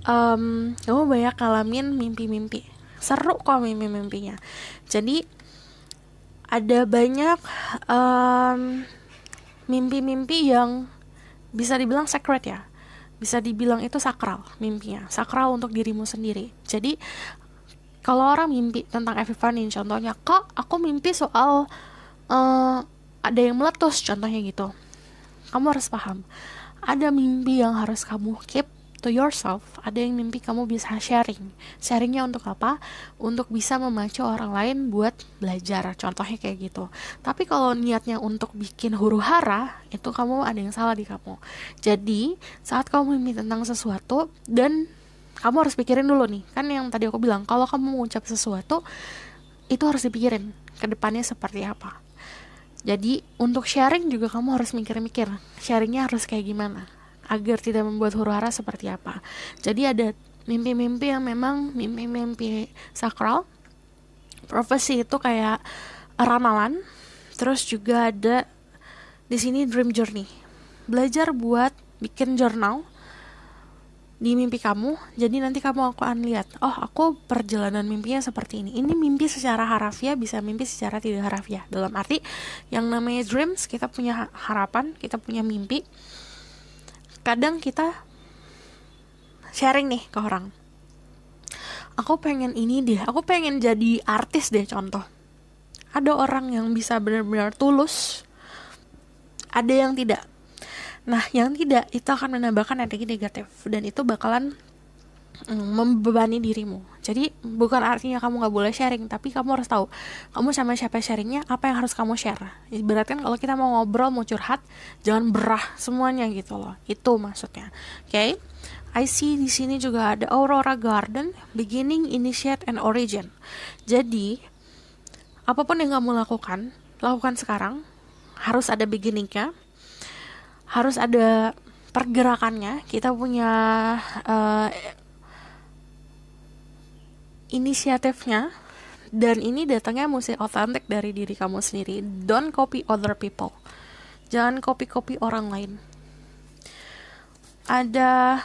kamu banyak ngalamin mimpi-mimpi. Seru kok mimpi-mimpinya. Jadi ada banyak mimpi-mimpi yang bisa dibilang sacred ya, bisa dibilang itu sakral, mimpinya sakral untuk dirimu sendiri. Jadi kalau orang mimpi tentang epiphany, contohnya, kok aku mimpi soal ada yang meletus, contohnya gitu, kamu harus paham, ada mimpi yang harus kamu keep to yourself, ada yang mimpi kamu bisa sharingnya untuk apa? Untuk bisa memacu orang lain buat belajar, contohnya kayak gitu. Tapi kalau niatnya untuk bikin huru hara, itu kamu ada yang salah di kamu. Jadi saat kamu mimpi tentang sesuatu, dan kamu harus pikirin dulu nih, kan yang tadi aku bilang, kalau kamu mengucap sesuatu itu harus dipikirin ke depannya seperti apa. Jadi untuk sharing juga kamu harus mikir-mikir sharingnya harus kayak gimana agar tidak membuat huru hara seperti apa. Jadi ada mimpi-mimpi yang memang mimpi-mimpi sakral, profesi itu kayak ramalan. Terus juga ada di sini dream journey, belajar buat bikin jurnal di mimpi kamu. Jadi nanti kamu akan lihat, oh aku perjalanan mimpinya seperti ini mimpi secara harafiah, bisa mimpi secara tidak harafiah. Dalam arti yang namanya dreams, kita punya harapan, kita punya mimpi. Kadang kita sharing nih ke orang, aku pengen ini deh, aku pengen jadi artis deh, contoh. Ada orang yang bisa benar-benar tulus, ada yang tidak. Nah, yang tidak itu akan menambahkan energi negatif, dan itu bakalan membebani dirimu. Jadi bukan artinya kamu gak boleh sharing, tapi kamu harus tahu kamu sama siapa sharingnya, apa yang harus kamu share. Ibaratkan kalau kita mau ngobrol, mau curhat, jangan berah semuanya gitu loh. Itu maksudnya. Oke? I see di sini juga ada Aurora Garden, beginning, initiate, and origin. Jadi apapun yang kamu lakukan sekarang harus ada beginningnya, harus ada pergerakannya. Kita punya inisiatifnya, dan ini datangnya mesti otentik dari diri kamu sendiri. Don't copy other people, jangan copy orang lain. Ada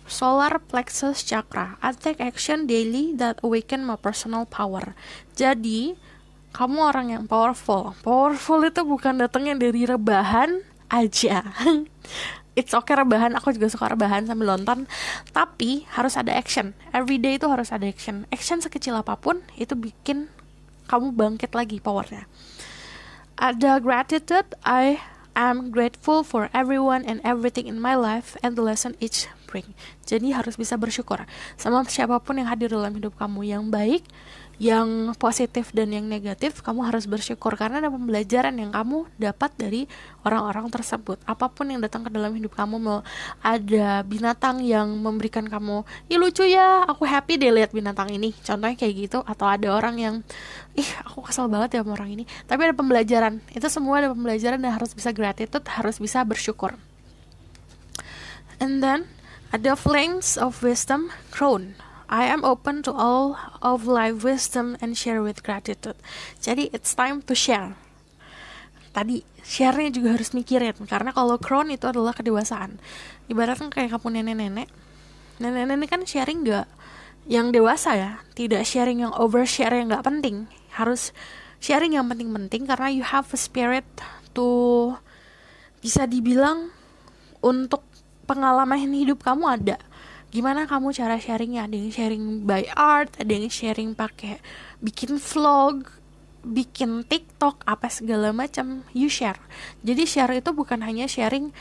solar plexus chakra, I take action daily that awaken my personal power. Jadi kamu orang yang powerful itu bukan datangnya dari rebahan aja. It's okay rebahan, aku juga suka rebahan sambil nonton, tapi harus ada action. Every day itu harus ada action. Action sekecil apapun itu bikin kamu bangkit lagi powernya. Ada gratitude, I am grateful for everyone and everything in my life and the lesson each bring. Jadi harus bisa bersyukur sama siapapun yang hadir dalam hidup kamu, yang baik, yang positif, dan yang negatif. Kamu harus bersyukur karena ada pembelajaran yang kamu dapat dari orang-orang tersebut. Apapun yang datang ke dalam hidup kamu, mau ada binatang yang memberikan kamu, ih lucu ya, aku happy deh lihat binatang ini, contohnya kayak gitu. Atau ada orang yang, ih aku kesel banget ya sama orang ini, tapi ada pembelajaran. Itu semua ada pembelajaran, dan harus bisa gratitude, harus bisa bersyukur. And then ada flames of wisdom crown, I am open to all of life wisdom and share with gratitude. Jadi it's time to share. Tadi share-nya juga harus mikirin, karena kalau crown itu adalah kedewasaan. Ibaratnya kayak kamu nenek-nenek kan sharing gak yang dewasa ya, tidak sharing yang overshare yang gak penting. Harus sharing yang penting-penting, karena you have a spirit to, bisa dibilang untuk pengalaman hidup kamu ada. Gimana kamu cara sharingnya? Ada yang sharing by art, ada yang sharing pakai bikin vlog, bikin TikTok, apa segala macam. You share. Jadi share itu bukan hanya sharing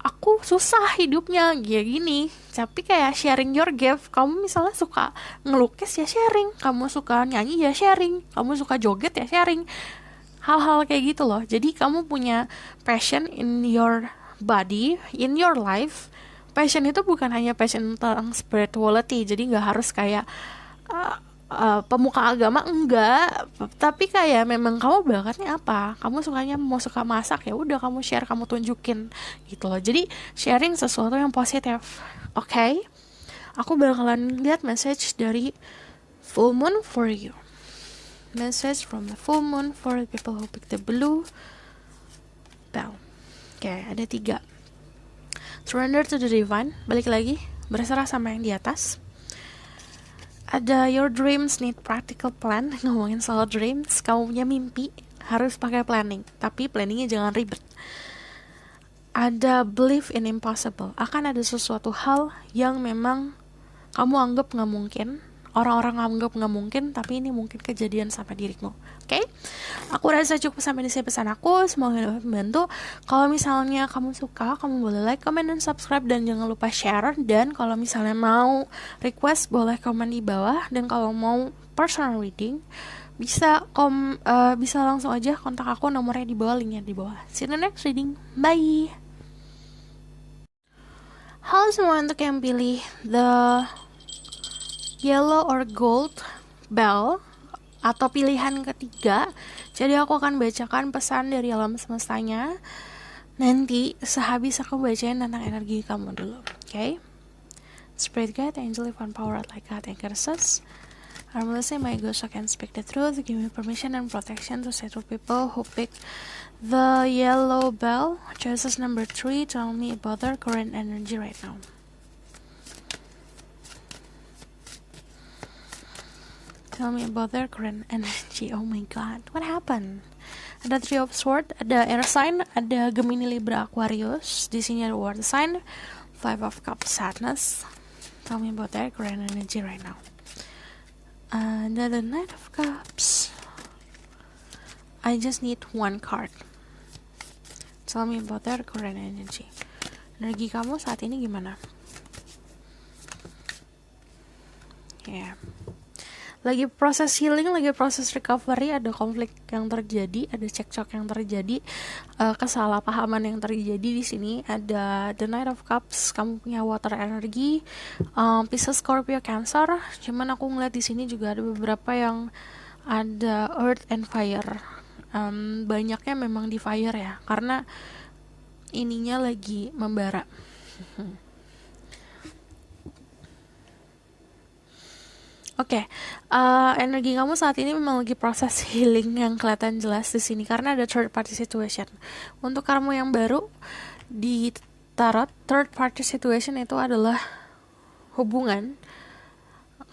aku susah hidupnya kayak gini, tapi kayak sharing your gift. Kamu misalnya suka ngelukis ya sharing, kamu suka nyanyi ya sharing, kamu suka joget ya sharing. Hal-hal kayak gitu loh. Jadi kamu punya passion in your body, in your life. Passion itu bukan hanya passion tentang spirituality, jadi gak harus kayak pemuka agama, enggak, tapi kayak memang kamu bakatnya apa, kamu sukanya mau suka masak, ya udah kamu share, kamu tunjukin gitu loh. Jadi sharing sesuatu yang positif. Oke? Aku bakalan lihat message dari full moon for you. Message from the full moon for the people who pick the blue bell. Oke, ada 3. Surrender to the divine, balik lagi, berserah sama yang di atas. Ada your dreams need practical plan, ngomongin soal dreams, kamu punya mimpi, harus pakai planning, tapi planningnya jangan ribet. Ada belief in impossible, akan ada sesuatu hal yang memang kamu anggap nggak mungkin, orang-orang anggap nggak mungkin, tapi ini mungkin kejadian sama dirimu. Oke? Aku rasa cukup sampai di sini pesan aku, semoga dapat membantu. Kalau misalnya kamu suka, kamu boleh like, comment, dan subscribe, dan jangan lupa share. Dan kalau misalnya mau request, boleh komen di bawah. Dan kalau mau personal reading, bisa langsung aja kontak aku, nomornya di bawah, linknya di bawah. See you in the next reading, bye. Halo semua, untuk yang pilih the yellow or gold bell atau pilihan ketiga, jadi aku akan bacakan pesan dari alam semestanya. Nanti sehabis aku bacain tentang energi kamu dulu, okay? Spirit guide, angel, divine power, like God and curses. I'm listening my ghost, so I can speak the truth. Give me permission and protection to say to people who pick the yellow bell. Choices number 3. Tell me about their current energy right now. Tell me about their current energy. Oh my god, what happened? Ada 3 of Swords, ada air sign, ada Gemini, Libra, Aquarius. Di sini ada water sign. 5 of Cups, sadness. Tell me about their current energy right now. Ada the Knight of Cups. I just need 1 card. Tell me about their current energy. Energi kamu saat ini gimana? Ya. Yeah. Lagi proses healing, lagi proses recovery, ada konflik yang terjadi, ada cekcok yang terjadi, kesalahpahaman yang terjadi di sini. Ada the Knight of Cups, kamu punya water energy, Pisces, Scorpio, Cancer. Cuman aku ngeliat di sini juga ada beberapa yang ada earth and fire. Banyaknya memang di fire ya, karena ininya lagi membara. Oke, energi kamu saat ini memang lagi proses healing yang kelihatan jelas di sini karena ada third party situation. Untuk kamu yang baru di tarot, third party situation itu adalah hubungan.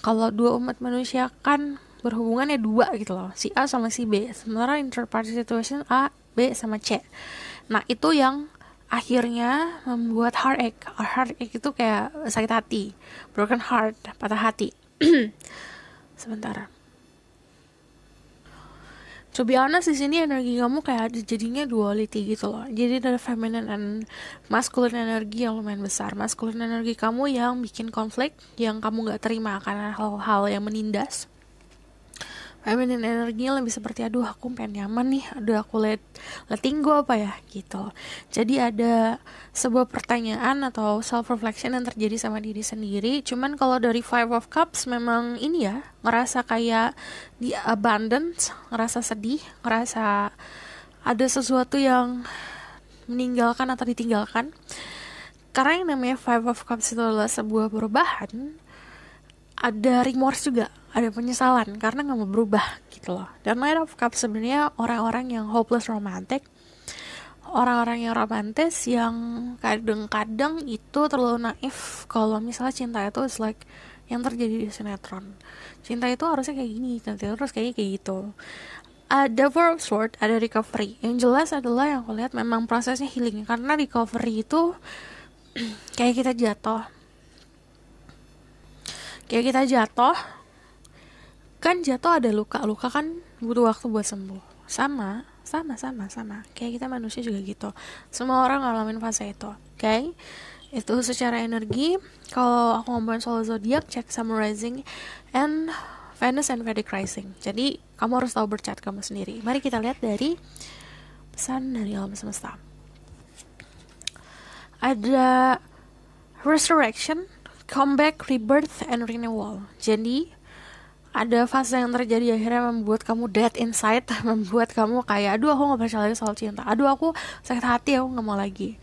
Kalau 2 umat manusia kan berhubungan ya 2 gitu loh, si A sama si B. Sementara in third party situation A, B sama C. Nah itu yang akhirnya membuat heartache. Heartache itu kayak sakit hati, broken heart, patah hati. Sebentar. To be honest, di sini energi kamu kayak jadinya duality gitu loh. Jadi ada feminine and masculine energi yang lumayan besar. Masculine energi kamu yang bikin konflik, yang kamu nggak terima karena hal-hal yang menindas. Feminine energinya lebih seperti aduh aku pengen nyaman nih, aduh aku letting go apa ya gitu. Jadi ada sebuah pertanyaan atau self reflection yang terjadi sama diri sendiri. Cuman kalau dari 5 of Cups memang ini ya, ngerasa kayak di abundance, ngerasa sedih, ngerasa ada sesuatu yang meninggalkan atau ditinggalkan. Karena yang namanya 5 of Cups itu adalah sebuah perubahan, ada remorse juga, ada penyesalan karena gak mau berubah gitu loh. Dan Knight of Cups sebenarnya orang-orang yang hopeless romantic, orang-orang yang romantis yang kadang-kadang itu terlalu naif kalau misalnya cinta itu is like yang terjadi di sinetron. Cinta itu harusnya kayak gini, terus kayak gitu. Ada 4 of Swords, ada recovery. Yang jelas adalah yang aku lihat memang prosesnya healing, karena recovery itu kayak kita jatuh, kan jatuh ada luka kan butuh waktu buat sembuh. Sama kayak kita manusia juga gitu, semua orang ngalamin fase itu. Okay? Itu secara energi. Kalau aku ngomongin soal zodiak, cek summarizing and Venus and Vedic rising. Jadi kamu harus tahu bercat kamu sendiri. Mari kita lihat dari pesan dari alam semesta. Ada resurrection, comeback, rebirth, and renewal. Jadi ada fase yang terjadi akhirnya membuat kamu dead inside, membuat kamu kayak aduh aku gak percaya lagi soal cinta, aduh aku sakit hati, aku gak mau lagi.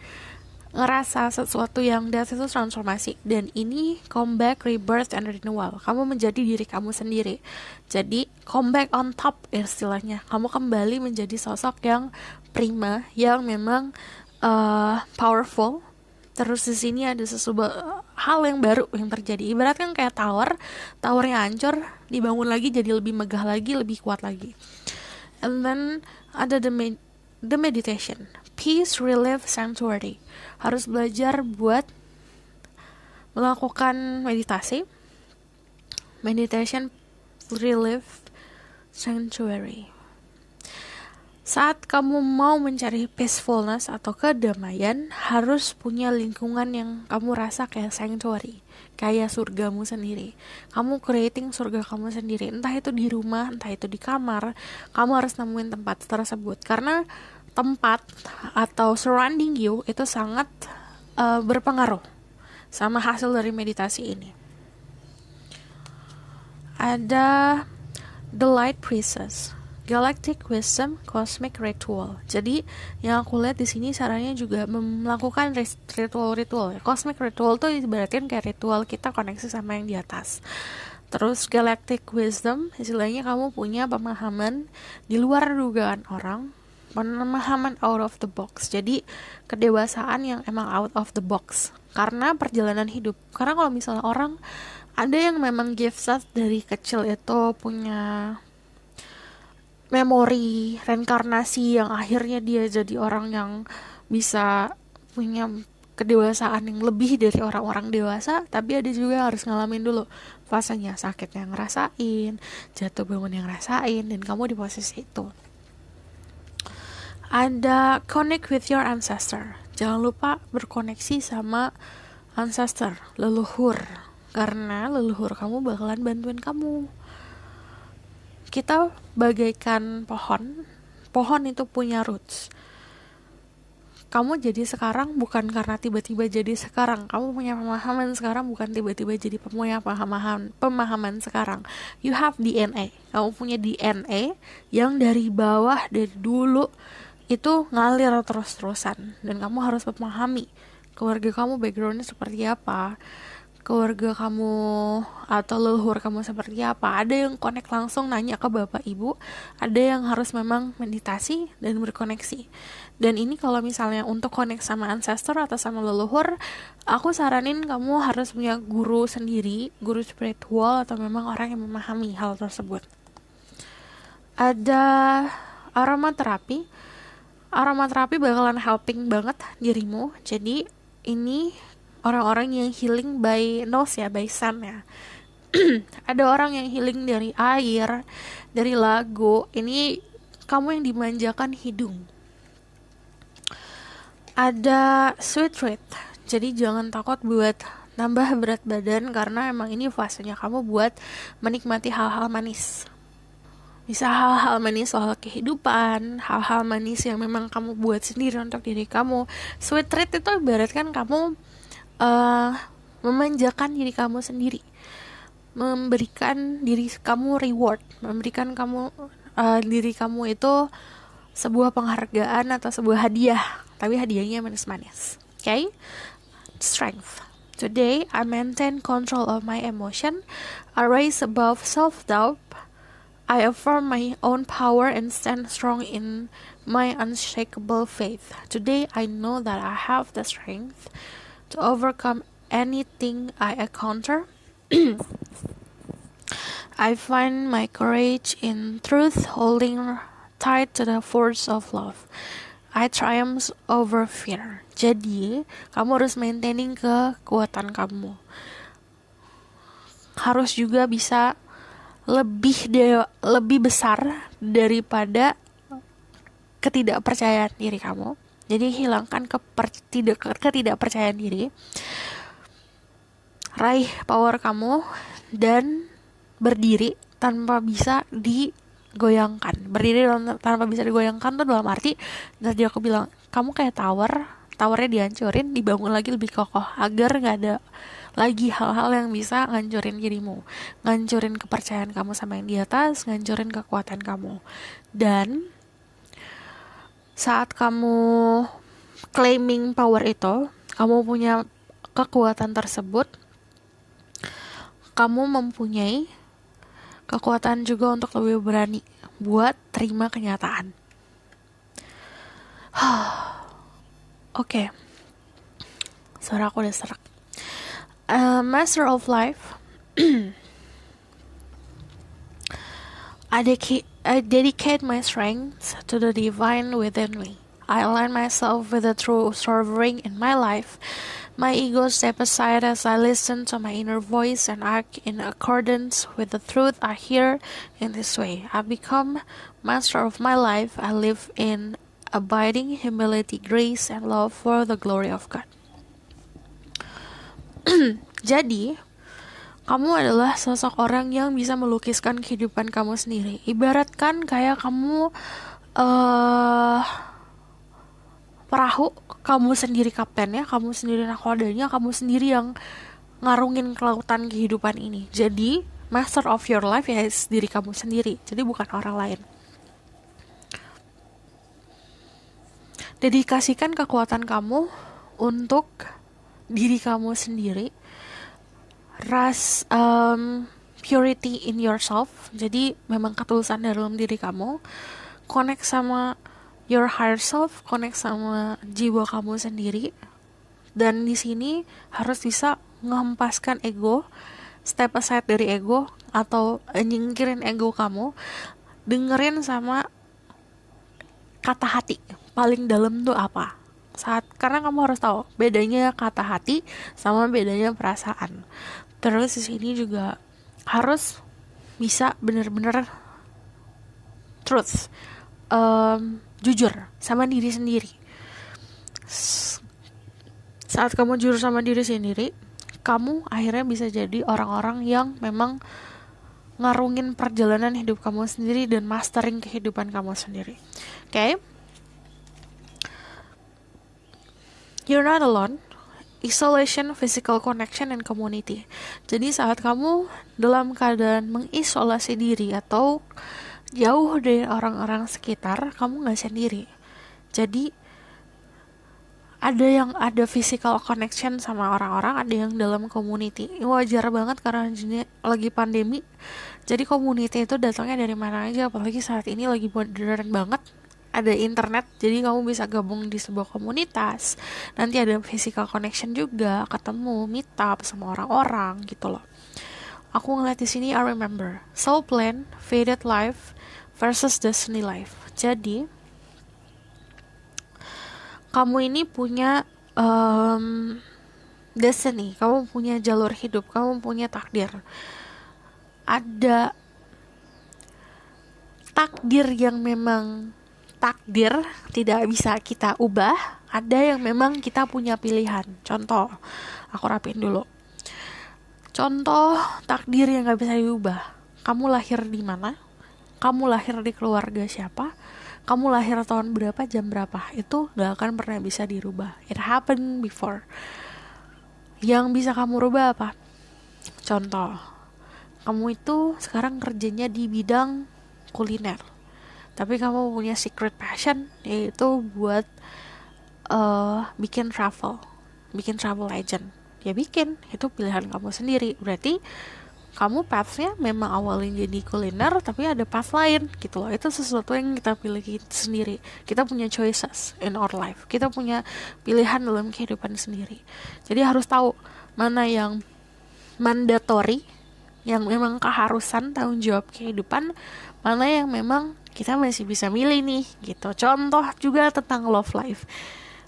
Ngerasa sesuatu yang death itu transformasi. Dan ini comeback, rebirth, and renewal. Kamu menjadi diri kamu sendiri. Jadi comeback on top istilahnya. Kamu kembali menjadi sosok yang prima, yang memang powerful. Terus di sini ada sesuatu hal yang baru yang terjadi. Ibaratkan kayak towernya hancur, dibangun lagi jadi lebih megah lagi, lebih kuat lagi. And then ada the meditation, peace relief sanctuary. Harus belajar buat melakukan meditasi, meditation relief sanctuary. Saat kamu mau mencari peacefulness atau kedamaian, harus punya lingkungan yang kamu rasa kayak sanctuary, kayak surgamu sendiri. Kamu creating surga kamu sendiri, entah itu di rumah, entah itu di kamar. Kamu harus nemuin tempat tersebut, karena tempat atau surrounding you itu sangat berpengaruh sama hasil dari meditasi ini. Ada The Light Priestess, Galactic Wisdom Cosmic Ritual. Jadi yang aku lihat di sini caranya juga melakukan ritual-ritual. Cosmic Ritual tuh ibaratkan kayak ritual kita koneksi sama yang di atas. Terus Galactic Wisdom, istilahnya kamu punya pemahaman di luar dugaan orang, pemahaman out of the box. Jadi kedewasaan yang emang out of the box karena perjalanan hidup. Karena kalau misalnya orang ada yang memang gifted dari kecil itu punya memori reinkarnasi yang akhirnya dia jadi orang yang bisa punya kedewasaan yang lebih dari orang-orang dewasa, tapi ada juga yang harus ngalamin dulu fasenya sakit yang ngerasain, jatuh bangun yang ngerasain, dan kamu di posisi itu. Ada connect with your ancestor. Jangan lupa berkoneksi sama ancestor, leluhur, karena leluhur kamu bakalan bantuin kamu. Kita bagaikan pohon itu punya roots. Kamu jadi sekarang bukan karena tiba-tiba jadi sekarang. Kamu punya pemahaman sekarang bukan tiba-tiba jadi punya pemahaman sekarang. You have DNA. Kamu punya DNA yang dari bawah, dari dulu itu ngalir terus-terusan. Dan kamu harus memahami keluarga kamu backgroundnya seperti apa, keluarga kamu atau leluhur kamu seperti apa. Ada yang connect langsung nanya ke bapak ibu, ada yang harus memang meditasi dan berkoneksi. Dan ini kalau misalnya untuk connect sama ancestor atau sama leluhur, aku saranin kamu harus punya guru sendiri, guru spiritual atau memang orang yang memahami hal tersebut. Ada aromaterapi. Aromaterapi bakalan helping banget dirimu. Jadi ini orang-orang yang healing by nose ya, by sun ya. Ada orang yang healing dari air, dari lagu. Ini kamu yang dimanjakan hidung. Ada sweet treat. Jadi jangan takut buat nambah berat badan, karena emang ini fasenya kamu buat menikmati hal-hal manis. Bisa hal-hal manis soal kehidupan, hal-hal manis yang memang kamu buat sendiri untuk diri kamu. Sweet treat itu ibaratkan kamu memanjakan diri kamu sendiri, memberikan diri kamu reward, memberikan kamu diri kamu itu sebuah penghargaan atau sebuah hadiah, tapi hadiahnya manis-manis. Okay? Strength. Today I maintain control of my emotion. I rise above self-doubt. I affirm my own power and stand strong in my unshakable faith. Today I know that I have the strength to overcome anything I encounter. I find my courage in truth, holding tight to the force of love. I triumph over fear. Jadi, kamu harus maintaining kekuatan kamu. Harus juga bisa lebih besar daripada ketidakpercayaan diri kamu. Jadi hilangkan ketidakpercayaan diri, raih power kamu, dan berdiri tanpa bisa digoyangkan. Berdiri tanpa bisa digoyangkan tuh dalam arti, tadi aku bilang, kamu kayak towernya dihancurin, dibangun lagi lebih kokoh, agar gak ada lagi hal-hal yang bisa ngancurin dirimu, ngancurin kepercayaan kamu sama yang di atas, ngancurin kekuatan kamu. Dan saat kamu claiming power itu, kamu punya kekuatan tersebut, kamu mempunyai kekuatan juga untuk lebih berani buat terima kenyataan. Oke. Suara aku udah serak. Master of Life. I dedicate my strength to the divine within me. I align myself with the true sovereign in my life. My ego step aside as I listen to my inner voice and act in accordance with the truth I hear. In this way, I become master of my life. I live in abiding humility, grace, and love for the glory of God. Jadi, kamu adalah sosok orang yang bisa melukiskan kehidupan kamu sendiri. Ibaratkan kayak kamu perahu, kamu sendiri kaptennya, kamu sendiri nakodanya, kamu sendiri yang ngarungin kelautan kehidupan ini. Jadi, master of your life ya diri kamu sendiri. Jadi bukan orang lain. Dedikasikan kekuatan kamu untuk diri kamu sendiri. Purity in yourself. Jadi memang ketulusan dalam diri kamu. Connect sama your higher self, connect sama jiwa kamu sendiri. Dan di sini harus bisa ngehempaskan ego, step aside dari ego atau nyingkirin ego kamu, dengerin sama kata hati paling dalam tuh apa. Karena kamu harus tahu bedanya kata hati sama bedanya perasaan. Terus di sini juga harus bisa benar-benar truth, jujur sama diri sendiri. Saat kamu jujur sama diri sendiri, kamu akhirnya bisa jadi orang-orang yang memang ngarungin perjalanan hidup kamu sendiri dan mastering kehidupan kamu sendiri. Okay? You're not alone. Isolation, physical connection, and community. Jadi saat kamu dalam keadaan mengisolasi diri atau jauh dari orang-orang sekitar, kamu gak sendiri. Jadi ada physical connection sama orang-orang, ada yang dalam community. Ini wajar banget karena lagi pandemi. Jadi community itu datangnya dari mana aja, apalagi saat ini lagi modern banget. Ada internet, jadi kamu bisa gabung di sebuah komunitas. Nanti ada physical connection juga, ketemu, meet up sama orang-orang gitu loh. Aku ngeliat di sini, I remember soul plan, faded life versus destiny life. Jadi kamu ini punya destiny, kamu punya jalur hidup, kamu punya takdir. Ada takdir yang memang takdir, tidak bisa kita ubah. Ada yang memang kita punya pilihan. Contoh, aku rapiin dulu. Contoh takdir yang gak bisa diubah. Kamu lahir di mana? Kamu lahir di keluarga siapa? Kamu lahir tahun berapa, jam berapa? Itu gak akan pernah bisa dirubah. It happened before. Yang bisa kamu rubah apa? Contoh, kamu itu sekarang kerjanya di bidang kuliner, tapi kamu punya secret passion, yaitu buat bikin travel agent. Ya bikin, itu pilihan kamu sendiri. Berarti kamu pathnya memang awalnya jadi kuliner, tapi ada path lain gitu loh. Itu sesuatu yang kita pilih sendiri. Kita punya choices in our life. Kita punya pilihan dalam kehidupan sendiri. Jadi harus tahu mana yang mandatory, yang memang keharusan tanggung jawab kehidupan, mana yang memang kita masih bisa milih nih gitu. Contoh juga tentang love life.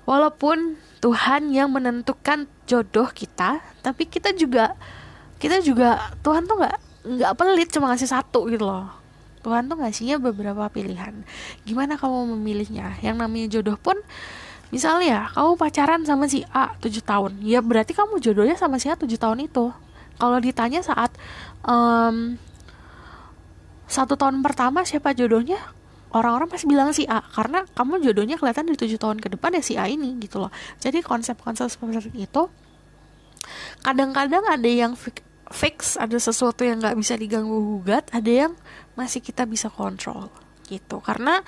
Walaupun Tuhan yang menentukan jodoh kita, tapi kita juga Tuhan tuh nggak pelit cuma ngasih satu gitu loh. Tuhan tuh ngasihnya beberapa pilihan. Gimana kamu memilihnya? Yang namanya jodoh pun, misalnya kamu pacaran sama si A 7 tahun, ya berarti kamu jodohnya sama si A 7 tahun itu. Kalau ditanya saat 1 tahun pertama siapa jodohnya, orang-orang pasti bilang si A, karena kamu jodohnya kelihatan di 7 tahun ke depan ya si A ini gitu loh. Jadi konsep-konsep seperti itu kadang-kadang ada yang fix, ada sesuatu yang gak bisa diganggu gugat, ada yang masih kita bisa kontrol gitu. Karena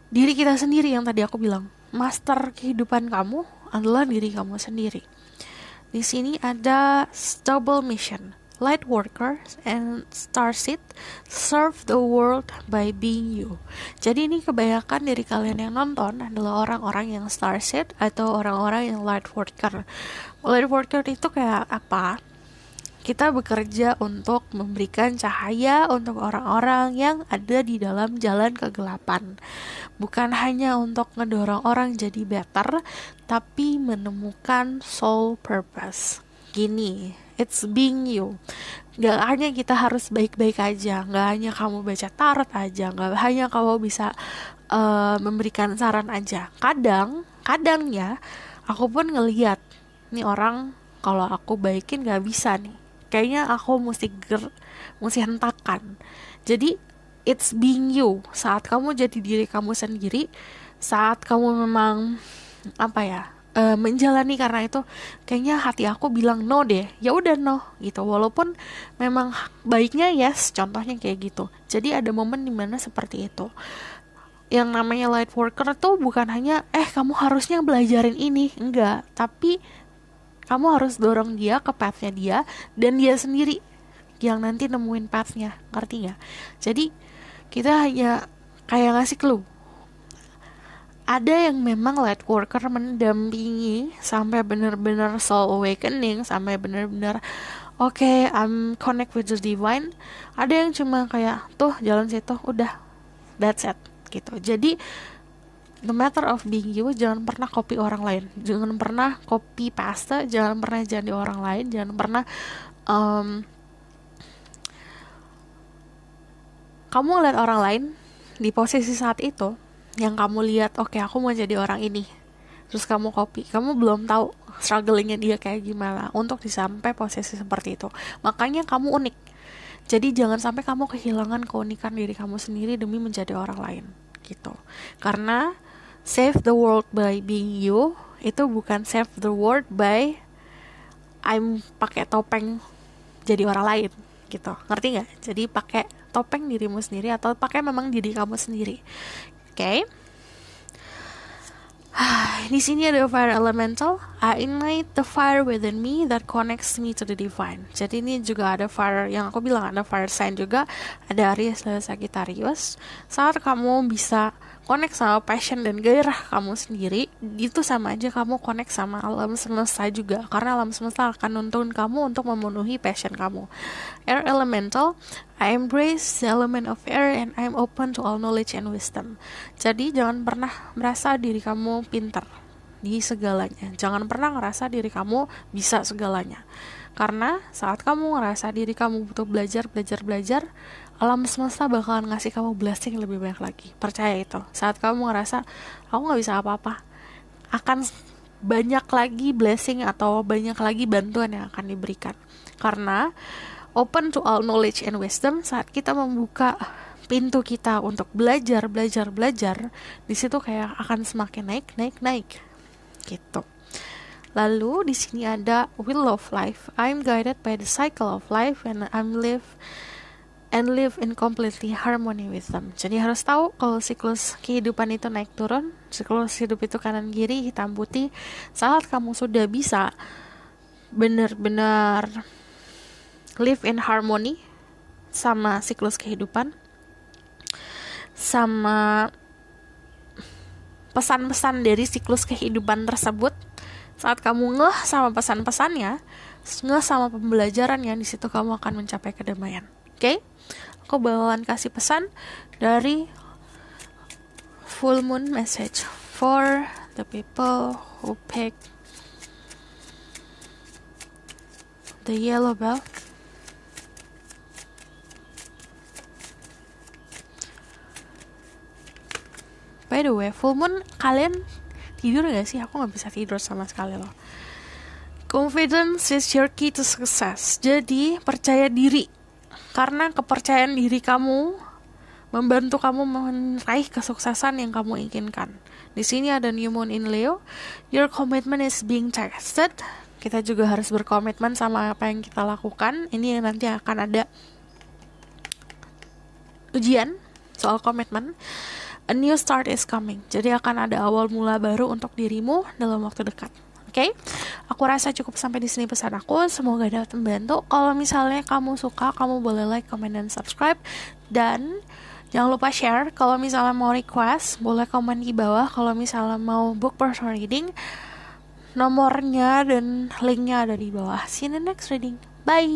diri kita sendiri yang tadi aku bilang, master kehidupan kamu adalah diri kamu sendiri. Di sini ada double mission, light workers and starseed serve the world by being you. Jadi ini kebanyakan dari kalian yang nonton adalah orang-orang yang starseed atau orang-orang yang light worker. Light worker itu kayak apa? Kita bekerja untuk memberikan cahaya untuk orang-orang yang ada di dalam jalan kegelapan. Bukan hanya untuk ngedorong orang jadi better, tapi menemukan soul purpose. Gini, it's being you. Gak hanya kita harus baik-baik aja, gak hanya kamu baca tarot aja, gak hanya kamu bisa memberikan saran aja. Kadang ya, aku pun ngeliat nih orang, kalau aku baikin gak bisa nih, kayaknya aku mesti hentakan. Jadi it's being you. Saat kamu jadi diri kamu sendiri, saat kamu memang menjalani karena itu kayaknya hati aku bilang no deh, ya udah no gitu, walaupun memang baiknya yes, contohnya kayak gitu. Jadi ada momen dimana seperti itu. Yang namanya light worker tuh bukan hanya kamu harusnya belajarin ini, enggak, tapi kamu harus dorong dia ke pathnya dia, dan dia sendiri yang nanti nemuin pathnya, ngerti gak? Jadi kita hanya kayak ngasih clue. Ada yang memang light worker mendampingi sampai benar-benar soul awakening, sampai benar-benar okay, I'm connect with the divine. Ada yang cuma kayak tuh jalan situ, udah, that's it gitu. Jadi the matter of being you, jangan pernah copy orang lain, jangan pernah copy paste, jangan pernah jadi orang lain, jangan pernah kamu ngeliat orang lain di posisi saat itu, yang kamu lihat, oke, aku mau jadi orang ini, terus kamu copy, kamu belum tahu strugglingnya dia kayak gimana untuk disampai posisi seperti itu. Makanya kamu unik. Jadi jangan sampai kamu kehilangan keunikan diri kamu sendiri demi menjadi orang lain gitu. Karena save the world by being you itu bukan save the world by I'm pakai topeng jadi orang lain gitu. Ngerti nggak? Jadi pakai topeng dirimu sendiri atau pakai memang diri kamu sendiri. Oke? Di sini ada fire elemental. I ignite the fire within me that connects me to the divine. Jadi ini juga ada fire, yang aku bilang ada fire sign juga, ada Aries dan Sagittarius. Saat kamu bisa connect sama passion dan gairah kamu sendiri, itu sama aja kamu connect sama alam semesta juga, karena alam semesta akan nuntun kamu untuk memenuhi passion kamu. Air elemental, I embrace the element of air and I'm open to all knowledge and wisdom. Jadi jangan pernah merasa diri kamu pintar di segalanya. Jangan pernah ngerasa diri kamu bisa segalanya. Karena saat kamu ngerasa diri kamu butuh belajar, alam semesta bakalan ngasih kamu blessing lebih banyak lagi. Percaya itu. Saat kamu ngerasa aku gak bisa apa-apa, akan banyak lagi blessing atau banyak lagi bantuan yang akan diberikan. Karena open to all knowledge and wisdom, saat kita membuka pintu kita untuk belajar, di situ kayak akan semakin naik gitu. Lalu di sini ada wheel of life. I'm guided by the cycle of life and live in completely harmony with them. Jadi harus tahu kalau siklus kehidupan itu naik turun, siklus hidup itu kanan kiri, hitam putih. Saat kamu sudah bisa benar-benar live in harmony sama siklus kehidupan, sama pesan-pesan dari siklus kehidupan tersebut, saat kamu ngeh sama pesan-pesannya, ngeh sama pembelajarannya, di situ kamu akan mencapai kedamaian. Oke? Aku bakalan kasih pesan dari full moon message for the people who pick the yellow bell. By the way, full moon kalian tidur gak sih? Aku gak bisa tidur sama sekali loh. Confidence is your key to success. Jadi percaya diri, karena kepercayaan diri kamu membantu kamu meraih kesuksesan yang kamu inginkan. Di sini ada new moon in Leo. Your commitment is being tested. Kita juga harus berkomitmen sama apa yang kita lakukan. Ini nanti akan ada ujian soal komitmen. A new start is coming. Jadi akan ada awal mula baru untuk dirimu dalam waktu dekat. Oke? Aku rasa cukup sampai di sini pesan aku. Semoga dapat membantu. Kalau misalnya kamu suka, kamu boleh like, comment, dan subscribe. Dan jangan lupa share. Kalau misalnya mau request, boleh komen di bawah. Kalau misalnya mau book personal reading, nomornya dan linknya ada di bawah. See you in the next reading. Bye!